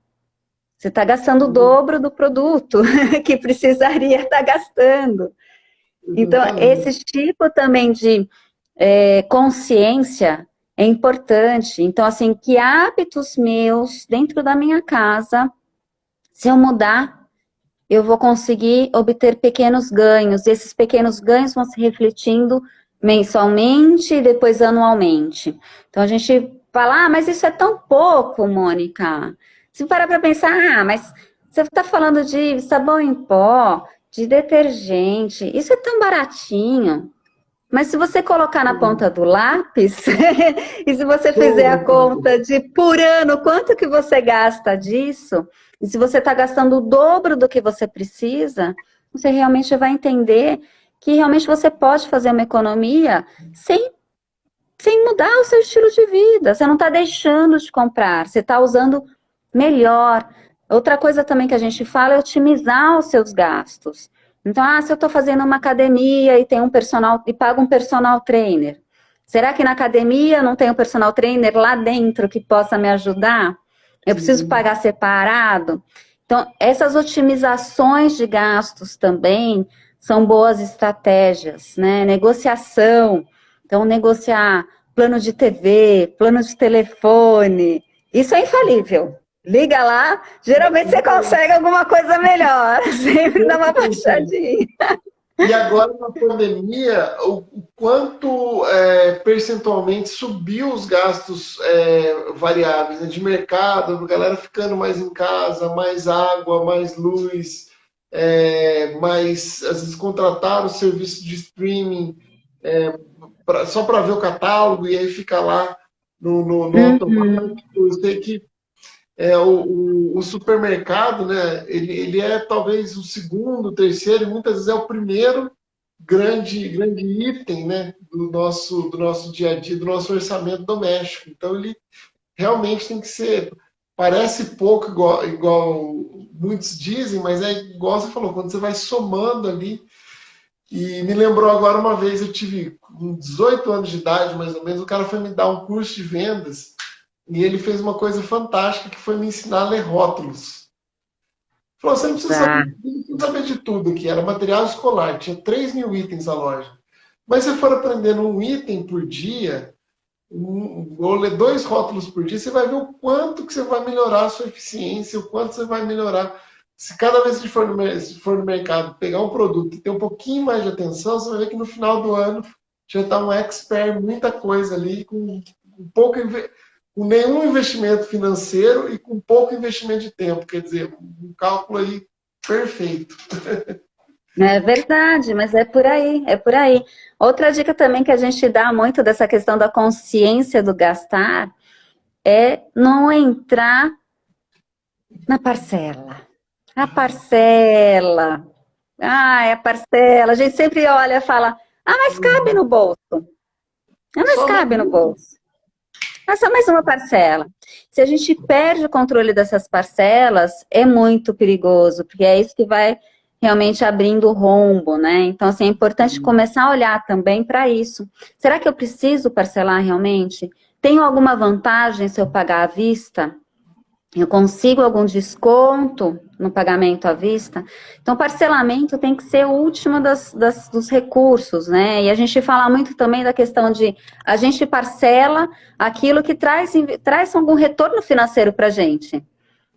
Você está gastando o dobro do produto que precisaria estar gastando. Então, Exatamente. esse tipo também de consciência é importante. Então, assim, que hábitos meus dentro da minha casa, se eu mudar, eu vou conseguir obter pequenos ganhos. E esses pequenos ganhos vão se refletindo mensalmente e depois anualmente. Então, a gente fala, mas isso é tão pouco, Mônica. Se parar para pensar, mas você está falando de sabão em pó, de detergente, isso é tão baratinho. Mas se você colocar na ponta do lápis, e se você fizer a conta de por ano, quanto que você gasta disso, e se você está gastando o dobro do que você precisa, você realmente vai entender que realmente você pode fazer uma economia sem mudar o seu estilo de vida. Você não está deixando de comprar, você está usando melhor. Outra coisa também que a gente fala é otimizar os seus gastos. Então, se eu estou fazendo uma academia e tem um personal e pago um personal trainer, será que na academia não tem um personal trainer lá dentro que possa me ajudar? Eu preciso pagar separado? Então, essas otimizações de gastos também são boas estratégias, né? Negociação. Então, negociar plano de TV, plano de telefone, isso é infalível. Liga lá, geralmente você consegue alguma coisa melhor. Sempre dá uma baixadinha. E agora, na pandemia, o quanto percentualmente subiu os gastos variáveis, né, de mercado, a galera ficando mais em casa, mais água, mais luz, mais, às vezes, contratar o serviço de streaming só para ver o catálogo e aí fica lá no automático. Eu sei que o supermercado, né, ele é talvez o segundo, o terceiro, e muitas vezes é o primeiro grande item, né, do nosso dia a dia, do nosso orçamento doméstico. Então, ele realmente tem que ser, parece pouco igual muitos dizem, mas é igual você falou, quando você vai somando ali. E me lembrou agora uma vez, eu tive com 18 anos de idade, mais ou menos, o cara foi me dar um curso de vendas. e ele fez uma coisa fantástica que foi me ensinar a ler rótulos. Falou, você Tá. não precisa saber de tudo aqui, era material escolar, tinha 3.000 itens a loja. Mas se você for aprendendo um item por dia, ou ler 2 rótulos por dia, você vai ver o quanto que você vai melhorar a sua eficiência, o quanto você vai melhorar. Se cada vez que for no mercado pegar um produto e ter um pouquinho mais de atenção, você vai ver que no final do ano já está um expert, muita coisa ali, com nenhum investimento financeiro e com pouco investimento de tempo. Quer dizer, um cálculo aí perfeito. É verdade, mas é por aí, é por aí. Outra dica também que a gente dá muito dessa questão da consciência do gastar é não entrar na parcela. A parcela. Ah, é a parcela. A gente sempre olha e fala, ah, mas cabe no bolso. Ah, mas Só cabe no bolso. É só mais uma parcela. Se a gente perde o controle dessas parcelas, é muito perigoso, porque é isso que vai realmente abrindo o rombo, né? Então, assim, é importante começar a olhar também para isso. Será que eu preciso parcelar realmente? Tenho alguma vantagem se eu pagar à vista? Eu consigo algum desconto no pagamento à vista? Então, parcelamento tem que ser o último dos recursos, né? E a gente fala muito também da questão de a gente parcela aquilo que traz algum retorno financeiro para a gente.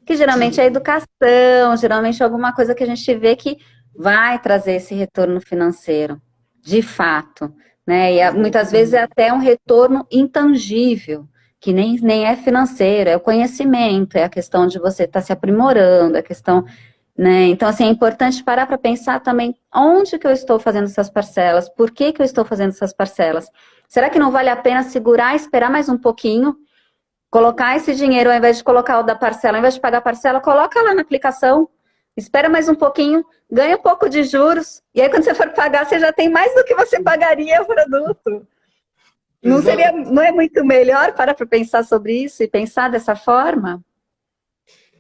Que geralmente é a Sim. educação, geralmente é alguma coisa que a gente vê que vai trazer esse retorno financeiro, de fato, né? E muitas vezes é até um retorno intangível, que nem é financeiro, é o conhecimento, é a questão de você estar se aprimorando, é a questão, né? Então, assim, é importante parar para pensar também onde que eu estou fazendo essas parcelas, por que que eu estou fazendo essas parcelas? Será que não vale a pena segurar, esperar mais um pouquinho? Colocar esse dinheiro, ao invés de colocar o da parcela, ao invés de pagar a parcela, coloca lá na aplicação, espera mais um pouquinho, ganha um pouco de juros, e aí quando você for pagar, você já tem mais do que você pagaria o produto. Não é muito melhor para pensar sobre isso e pensar dessa forma?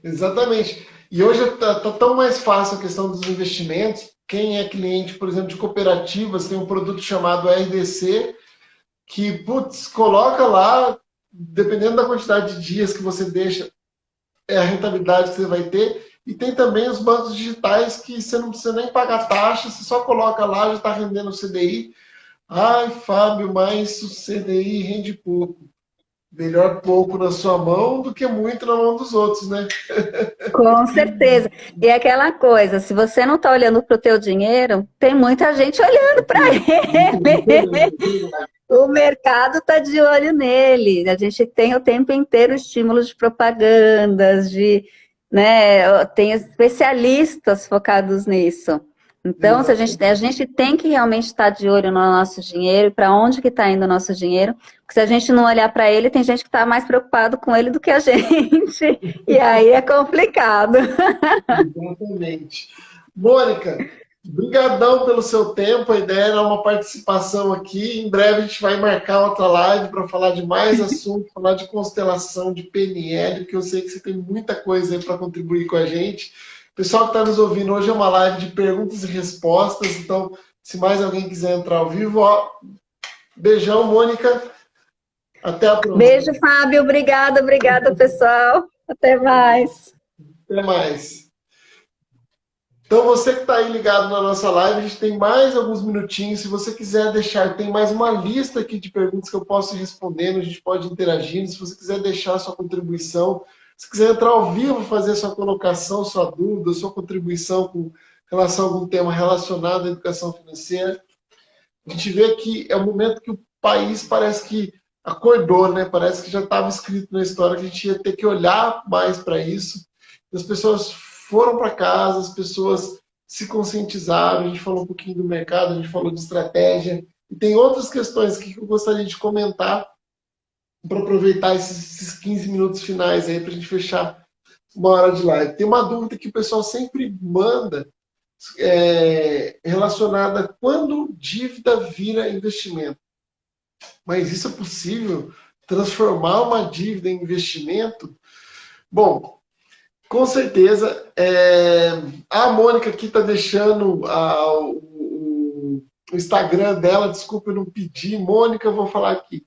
Exatamente. E hoje está tão mais fácil a questão dos investimentos. Quem é cliente, por exemplo, de cooperativas, tem um produto chamado RDC, que, putz, coloca lá, dependendo da quantidade de dias que você deixa, é a rentabilidade que você vai ter. E tem também os bancos digitais que você não precisa nem pagar taxa, você só coloca lá, já está rendendo o CDI. Ai, Fábio, mas o CDI rende pouco. Melhor pouco na sua mão do que muito na mão dos outros, né? Com certeza. E é aquela coisa, se você não está olhando para o teu dinheiro, tem muita gente olhando para ele. O mercado está de olho nele. A gente tem o tempo inteiro estímulos de propagandas, né, tem especialistas focados nisso. Então, se a gente tem que realmente estar de olho no nosso dinheiro, para onde que está indo o nosso dinheiro, porque se a gente não olhar para ele, tem gente que está mais preocupado com ele do que a gente, e aí é complicado. Exatamente. Mônica, brigadão pelo seu tempo. A ideia era uma participação aqui. Em breve a gente vai marcar outra live para falar de mais assuntos, falar de constelação, de PNL, porque eu sei que você tem muita coisa aí para contribuir com a gente. Pessoal que está nos ouvindo, hoje é uma live de perguntas e respostas, então se mais alguém quiser entrar ao vivo, ó, beijão, Mônica. Até a próxima. Beijo, Fábio. Obrigada, pessoal. Até mais. Até mais. Então, você que está aí ligado na nossa live, a gente tem mais alguns minutinhos. Se você quiser deixar, tem mais uma lista aqui de perguntas que eu posso ir respondendo, a gente pode interagir. Se você quiser deixar sua contribuição, se quiser entrar ao vivo, fazer sua colocação, sua dúvida, sua contribuição com relação a algum tema relacionado à educação financeira, a gente vê que é o momento que o país parece que acordou, né? Parece que já estava escrito na história que a gente ia ter que olhar mais para isso. As pessoas foram para casa, as pessoas se conscientizaram, a gente falou um pouquinho do mercado, a gente falou de estratégia, e tem outras questões aqui que eu gostaria de comentar para aproveitar esses 15 minutos finais aí para a gente fechar uma hora de live. Tem uma dúvida que o pessoal sempre manda relacionada a quando dívida vira investimento. Mas isso é possível? Transformar uma dívida em investimento? Bom, com certeza. A Mônica aqui está deixando o Instagram dela. Desculpa, eu não pedi. Mônica, eu vou falar aqui.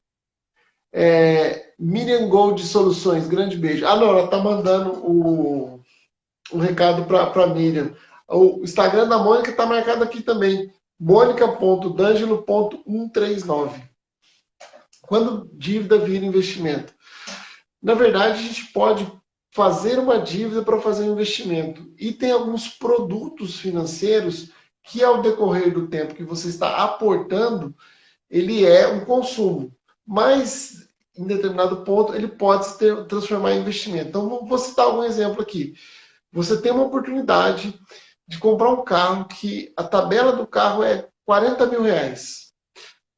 Miriam Gold Soluções, grande beijo. Ah, não, ela tá mandando um recado para Miriam. O Instagram da Mônica está marcado aqui também. Mônica.d'Angelo.139. Quando dívida vira investimento? Na verdade, a gente pode fazer uma dívida para fazer um investimento. E tem alguns produtos financeiros que, ao decorrer do tempo que você está aportando, ele é um consumo. Mas, em determinado ponto, ele pode se transformar em investimento. Então, vou citar algum exemplo aqui. Você tem uma oportunidade de comprar um carro que a tabela do carro é 40 mil reais.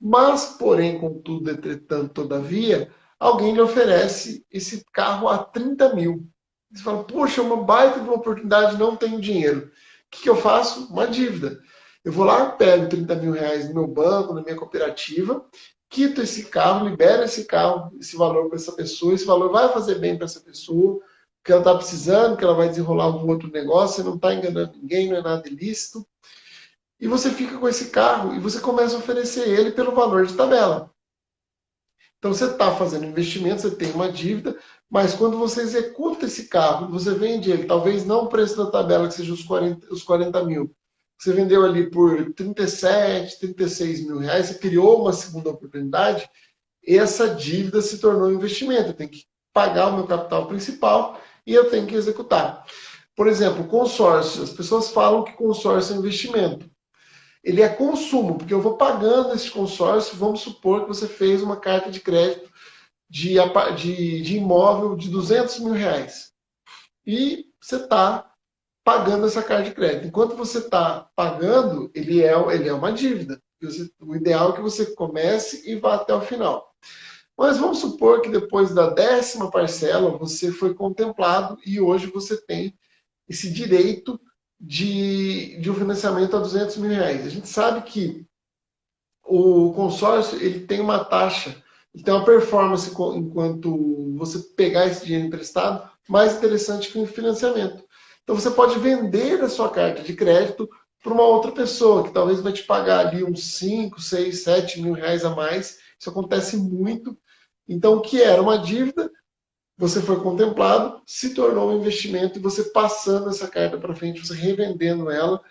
Mas, porém, contudo, entretanto, todavia, alguém lhe oferece esse carro a 30 mil. Você fala, poxa, uma baita de uma oportunidade, não tenho dinheiro. O que eu faço? Uma dívida. Eu vou lá, pego 30 mil reais no meu banco, na minha cooperativa, quito esse carro, libero esse carro, esse valor para essa pessoa, esse valor vai fazer bem para essa pessoa, que ela está precisando, que ela vai desenrolar algum outro negócio, você não está enganando ninguém, não é nada ilícito. E você fica com esse carro e você começa a oferecer ele pelo valor de tabela. Então você está fazendo investimento, você tem uma dívida, mas quando você executa esse carro, você vende ele, talvez não o preço da tabela, que seja os 40 mil, você vendeu ali por 37, 36 mil reais, você criou uma segunda oportunidade, essa dívida se tornou um investimento. Eu tenho que pagar o meu capital principal e eu tenho que executar. Por exemplo, consórcio. As pessoas falam que consórcio é investimento. Ele é consumo, porque eu vou pagando esse consórcio. Vamos supor que você fez uma carta de crédito de imóvel de 200 mil reais. E você está pagando essa carta de crédito. Enquanto você está pagando, ele é uma dívida. O ideal é que você comece e vá até o final. Mas vamos supor que depois da 10ª parcela você foi contemplado e hoje você tem esse direito de um financiamento a 200 mil reais. A gente sabe que o consórcio ele tem uma taxa, ele tem uma performance enquanto você pegar esse dinheiro emprestado mais interessante que o financiamento. Então você pode vender a sua carta de crédito para uma outra pessoa que talvez vai te pagar ali uns 5, 6, 7 mil reais a mais. Isso acontece muito. Então, o que era uma dívida, você foi contemplado, se tornou um investimento e você passando essa carta para frente, você revendendo ela.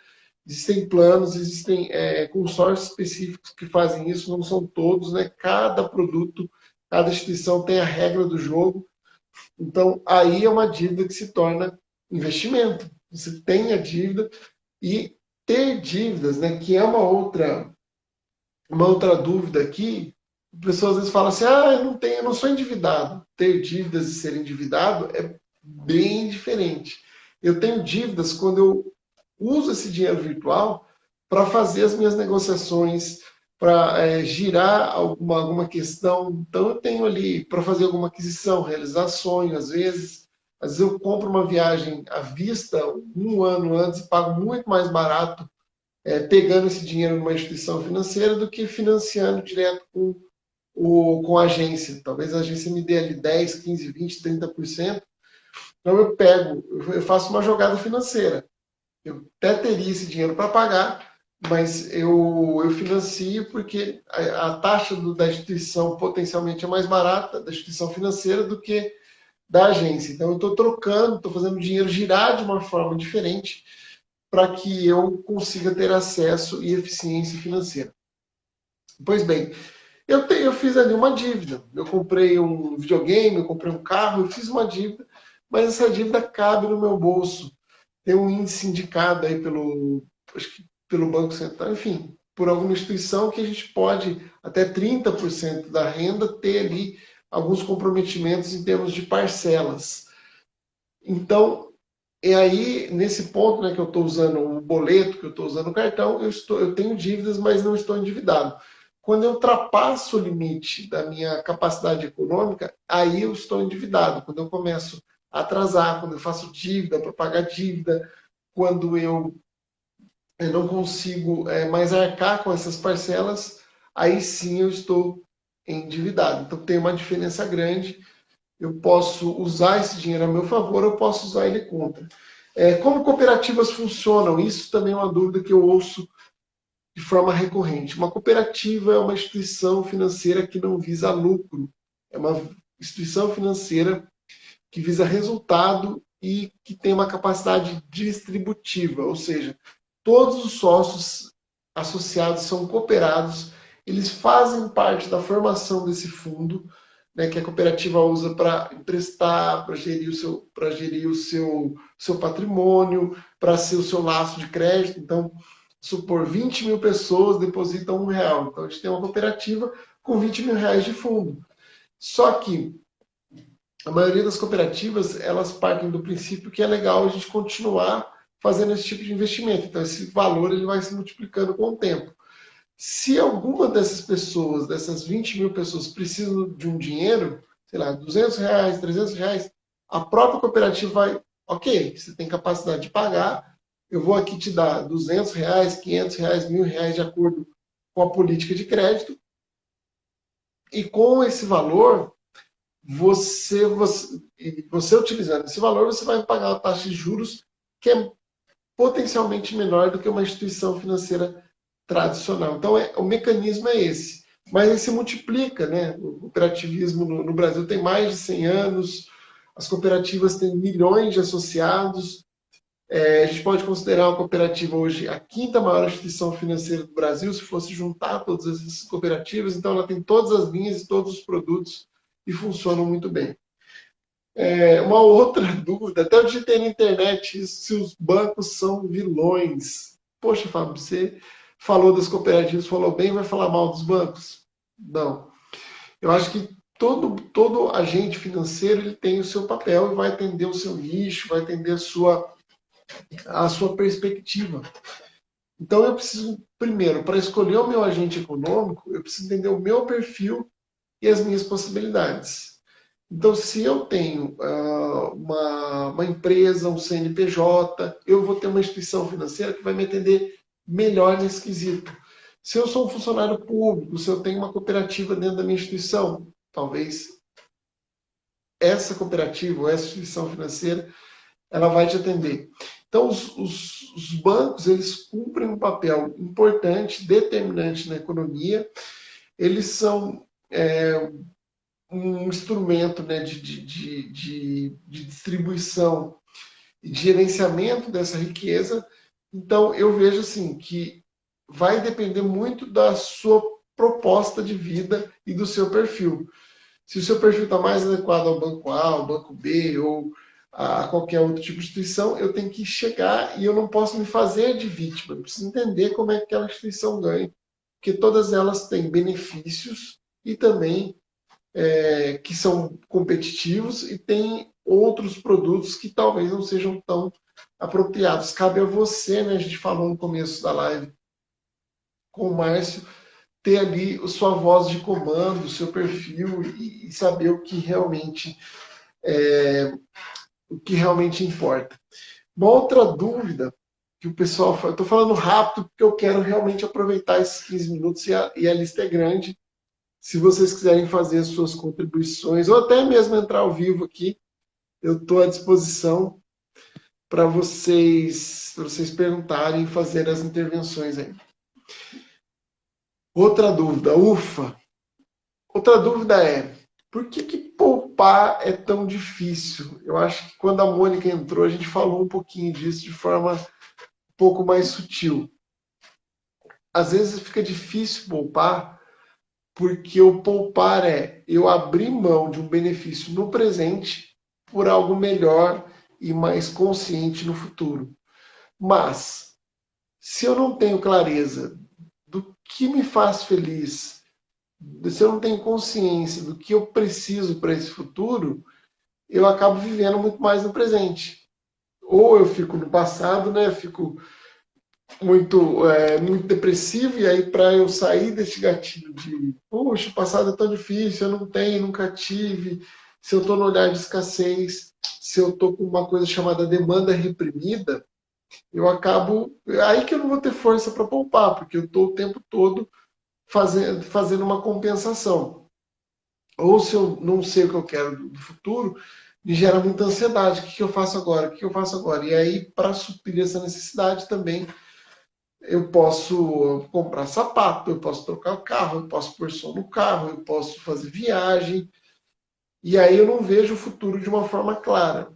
Existem planos, existem consórcios específicos que fazem isso, não são todos, né? Cada produto, cada instituição tem a regra do jogo. Então, aí é uma dívida que se torna investimento. Você tem a dívida e ter dívidas, né? Que é uma outra dúvida aqui. Pessoas às vezes falam assim, eu não sou endividado. Ter dívidas e ser endividado é bem diferente. Eu tenho dívidas quando eu uso esse dinheiro virtual para fazer as minhas negociações, para girar alguma questão. Então eu tenho ali para fazer alguma aquisição, realizar sonho, às vezes eu compro uma viagem à vista um ano antes e pago muito mais barato pegando esse dinheiro numa instituição financeira do que financiando direto com a agência. Talvez a agência me dê ali 10, 15, 20, 30%. Então eu faço uma jogada financeira. Eu até teria esse dinheiro para pagar, mas eu financio porque a taxa da instituição potencialmente é mais barata, da instituição financeira, do que da agência. Então eu estou trocando, estou fazendo o dinheiro girar de uma forma diferente para que eu consiga ter acesso e eficiência financeira. Pois bem, eu fiz ali uma dívida. Eu comprei um videogame, eu comprei um carro, eu fiz uma dívida, mas essa dívida cabe no meu bolso. Tem um índice indicado aí pelo Banco Central, enfim, por alguma instituição que a gente pode, até 30% da renda, ter ali alguns comprometimentos em termos de parcelas. Então, e aí, nesse ponto, né, que eu estou usando o boleto, que eu estou usando o cartão, eu tenho dívidas, mas não estou endividado. Quando eu ultrapasso o limite da minha capacidade econômica, aí eu estou endividado. Quando eu começo a atrasar, quando eu faço dívida para pagar dívida, quando eu não consigo mais arcar com essas parcelas, aí sim eu estou endividado. Então tem uma diferença grande. Eu posso usar esse dinheiro a meu favor, eu posso usar ele contra. Como cooperativas funcionam? Isso também é uma dúvida que eu ouço de forma recorrente. Uma cooperativa é uma instituição financeira que não visa lucro. É uma instituição financeira que visa resultado e que tem uma capacidade distributiva, ou seja, todos os sócios associados são cooperados, eles fazem parte da formação desse fundo, né, que a cooperativa usa para emprestar, para gerir seu patrimônio, para ser o seu laço de crédito. Então, supor 20 mil pessoas depositam R$ 1. Então, a gente tem uma cooperativa com 20 mil reais de fundo. Só que a maioria das cooperativas, elas partem do princípio que é legal a gente continuar fazendo esse tipo de investimento. Então, esse valor ele vai se multiplicando com o tempo. Se alguma dessas pessoas, dessas 20 mil pessoas, precisam de um dinheiro, sei lá, R$ 200, R$ 300, a própria cooperativa vai, ok, você tem capacidade de pagar, eu vou aqui te dar R$ 200, R$ 500, R$ 1.000, de acordo com a política de crédito, e com esse valor, você utilizando esse valor, você vai pagar uma taxa de juros que é potencialmente menor do que uma instituição financeira tradicional. Então, o mecanismo é esse. Mas aí se multiplica, né? O cooperativismo no Brasil tem mais de 100 anos, as cooperativas têm milhões de associados. A gente pode considerar a cooperativa hoje a quinta maior instituição financeira do Brasil, se fosse juntar todas essas cooperativas. Então, ela tem todas as linhas e todos os produtos e funcionam muito bem. Uma outra dúvida, até eu digitei na internet isso, se os bancos são vilões. Poxa, Fábio, você falou das cooperativas, falou bem, vai falar mal dos bancos? Não. Eu acho que todo agente financeiro ele tem o seu papel e vai atender o seu nicho, vai atender a sua perspectiva. Então eu preciso, primeiro, para escolher o meu agente econômico, eu preciso entender o meu perfil e as minhas possibilidades. Então, se eu tenho uma empresa, um CNPJ, eu vou ter uma instituição financeira que vai me atender melhor nesse quesito. Se eu sou um funcionário público, se eu tenho uma cooperativa dentro da minha instituição, talvez essa cooperativa ou essa instituição financeira, ela vai te atender. Então, os bancos, eles cumprem um papel importante, determinante na economia. Eles são um instrumento, né, de distribuição e de gerenciamento dessa riqueza. Então, eu vejo assim que vai depender muito da sua proposta de vida e do seu perfil. Se o seu perfil está mais adequado ao banco A, ao banco B ou a qualquer outro tipo de instituição, eu tenho que chegar e eu não posso me fazer de vítima. Eu preciso entender como é que aquela instituição ganha, porque todas elas têm benefícios e também que são competitivos e tem outros produtos que talvez não sejam tão apropriados. Cabe a você, né? A gente falou no começo da live com o Márcio, ter ali a sua voz de comando, o seu perfil e saber o que realmente importa. Uma outra dúvida que o pessoal fala, eu estou falando rápido porque eu quero realmente aproveitar esses 15 minutos e a lista é grande. Se vocês quiserem fazer as suas contribuições, ou até mesmo entrar ao vivo aqui, eu estou à disposição para vocês perguntarem e fazer as intervenções aí. Outra dúvida, ufa! Outra dúvida é, por que poupar é tão difícil? Eu acho que quando a Mônica entrou, a gente falou um pouquinho disso de forma um pouco mais sutil. Às vezes fica difícil poupar, porque o poupar é eu abrir mão de um benefício no presente por algo melhor e mais consciente no futuro. Mas, se eu não tenho clareza do que me faz feliz, se eu não tenho consciência do que eu preciso para esse futuro, eu acabo vivendo muito mais no presente. Ou eu fico no passado, né? Fico muito depressivo, e aí para eu sair desse gatilho de puxa, o passado é tão difícil, eu não tenho, nunca tive, se eu estou no olhar de escassez, se eu estou com uma coisa chamada demanda reprimida, eu acabo, aí que eu não vou ter força para poupar, porque eu estou o tempo todo fazendo uma compensação. Ou se eu não sei o que eu quero do futuro, me gera muita ansiedade, o que eu faço agora, o que eu faço agora? E aí, para suprir essa necessidade também, eu posso comprar sapato, eu posso trocar o carro, eu posso pôr som no carro, eu posso fazer viagem. e aí eu não vejo o futuro de uma forma clara.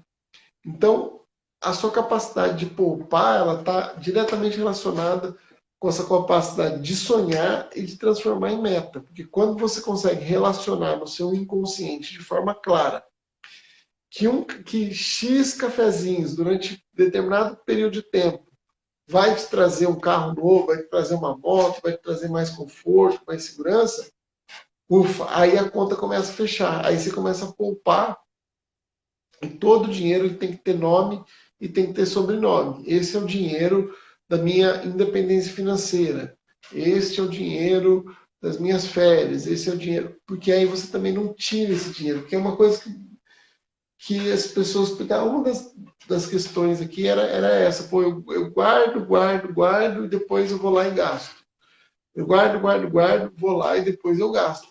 Então, a sua capacidade de poupar, ela está diretamente relacionada com essa capacidade de sonhar e de transformar em meta. Porque quando você consegue relacionar no seu inconsciente de forma clara que X cafezinhos durante determinado período de tempo vai te trazer um carro novo, vai te trazer uma moto, vai te trazer mais conforto, mais segurança, ufa, aí a conta começa a fechar. Aí você começa a poupar e todo o dinheiro ele tem que ter nome e tem que ter sobrenome. Esse é o dinheiro da minha independência financeira. Este é o dinheiro das minhas férias. Esse é o dinheiro. Porque aí você também não tira esse dinheiro. Porque é uma coisa que as pessoas explicavam. Uma das questões aqui era essa. Pô, eu guardo e depois eu vou lá e gasto. Eu guardo, vou lá e depois eu gasto.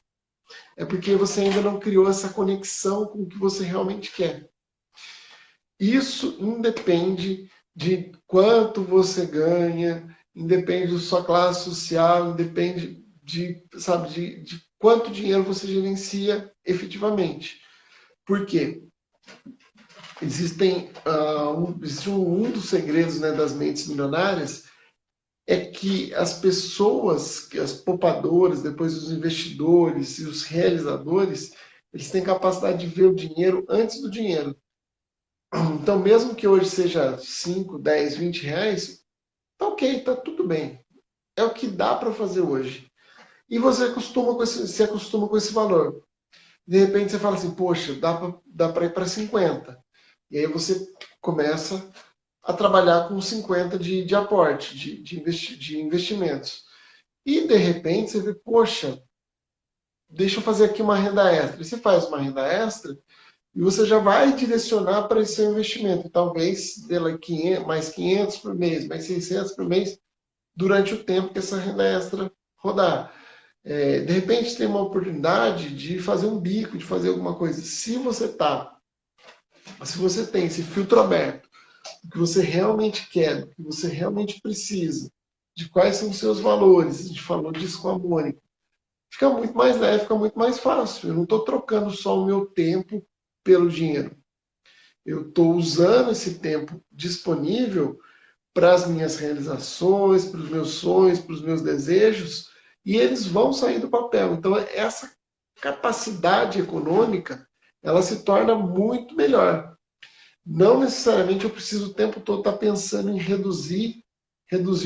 É porque você ainda não criou essa conexão com o que você realmente quer. Isso independe de quanto você ganha, independe da sua classe social, independe de quanto dinheiro você gerencia efetivamente. Por quê? Existe um dos segredos, né, das mentes milionárias, é que as pessoas, as poupadoras, depois os investidores e os realizadores, eles têm capacidade de ver o dinheiro antes do dinheiro. Então, mesmo que hoje seja 5, 10, 20 reais, tá ok, tá tudo bem. É o que dá para fazer hoje. E você se acostuma com esse valor. De repente você fala assim, poxa, dá para ir para 50. E aí você começa a trabalhar com 50 de aporte, de investimentos. E de repente você vê, poxa, deixa eu fazer aqui uma renda extra. E você faz uma renda extra e você já vai direcionar para esse seu investimento. Talvez dela mais 500 por mês, mais 600 por mês, durante o tempo que essa renda extra rodar. De repente tem uma oportunidade de fazer um bico, de fazer alguma coisa. Se você tem esse filtro aberto, do que você realmente quer, do que você realmente precisa, de quais são os seus valores, a gente falou disso com a Mônica, fica muito mais leve, fica muito mais fácil. Eu não estou trocando só o meu tempo pelo dinheiro. Eu estou usando esse tempo disponível para as minhas realizações, para os meus sonhos, para os meus desejos, e eles vão sair do papel. Então, essa capacidade econômica, ela se torna muito melhor. Não necessariamente eu preciso o tempo todo estar pensando em reduzir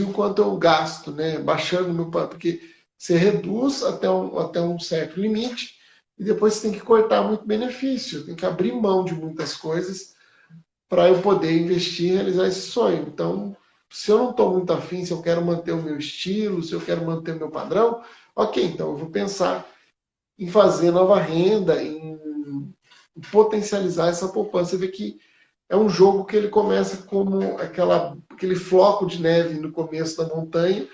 o quanto eu gasto, né? Baixando o meu... Porque você reduz até um certo limite e depois você tem que cortar muito benefício, tem que abrir mão de muitas coisas para eu poder investir e realizar esse sonho. Então, se eu não estou muito afim, se eu quero manter o meu estilo, se eu quero manter o meu padrão, ok, então eu vou pensar em fazer nova renda, em potencializar essa poupança. Você vê que é um jogo que ele começa como aquele floco de neve no começo da montanha,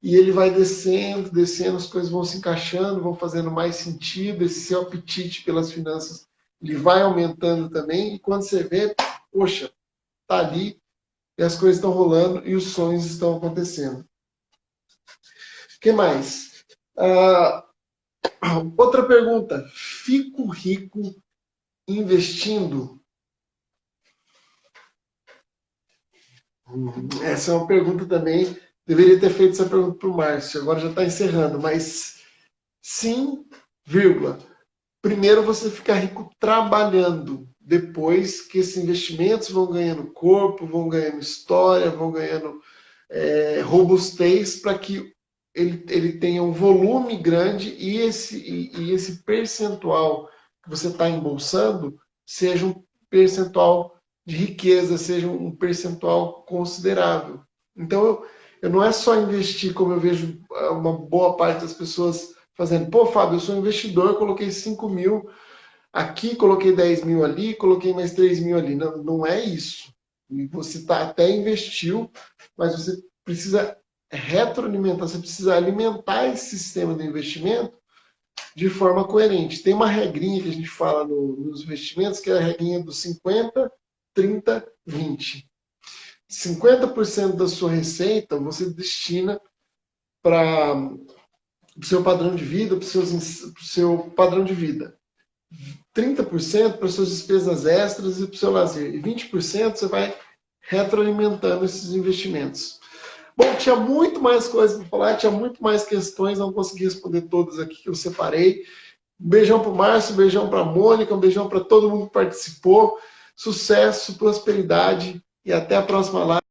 e ele vai descendo, as coisas vão se encaixando, vão fazendo mais sentido, esse seu apetite pelas finanças ele vai aumentando também, e quando você vê, poxa, tá ali, e as coisas estão rolando, e os sonhos estão acontecendo. O que mais? Outra pergunta, fico rico investindo? Essa é uma pergunta também. Deveria ter feito essa pergunta para o Márcio, agora já está encerrando, mas sim, vírgula. Primeiro você fica rico trabalhando, depois que esses investimentos vão ganhando corpo, vão ganhando história, vão ganhando robustez para que ele tenha um volume grande e esse percentual que você está embolsando seja um percentual de riqueza, seja um percentual considerável. Então, eu não é só investir, como eu vejo uma boa parte das pessoas fazendo. Pô, Fábio, eu sou investidor, coloquei 5 mil aqui, coloquei 10 mil ali, coloquei mais 3 mil ali. Não, não é isso. Você até investiu, mas você precisa retroalimentar, você precisa alimentar esse sistema de investimento de forma coerente. Tem uma regrinha que a gente fala nos investimentos, que é a regrinha dos 50, 30, 20. 50% da sua receita você destina para o seu padrão de vida, para o seu padrão de vida. 30% para suas despesas extras e para o seu lazer. E 20% você vai retroalimentando esses investimentos. Bom, tinha muito mais coisas para falar, tinha muito mais questões, não consegui responder todas aqui que eu separei. Um beijão para o Márcio, um beijão para a Mônica, um beijão para todo mundo que participou. Sucesso, prosperidade e até a próxima live.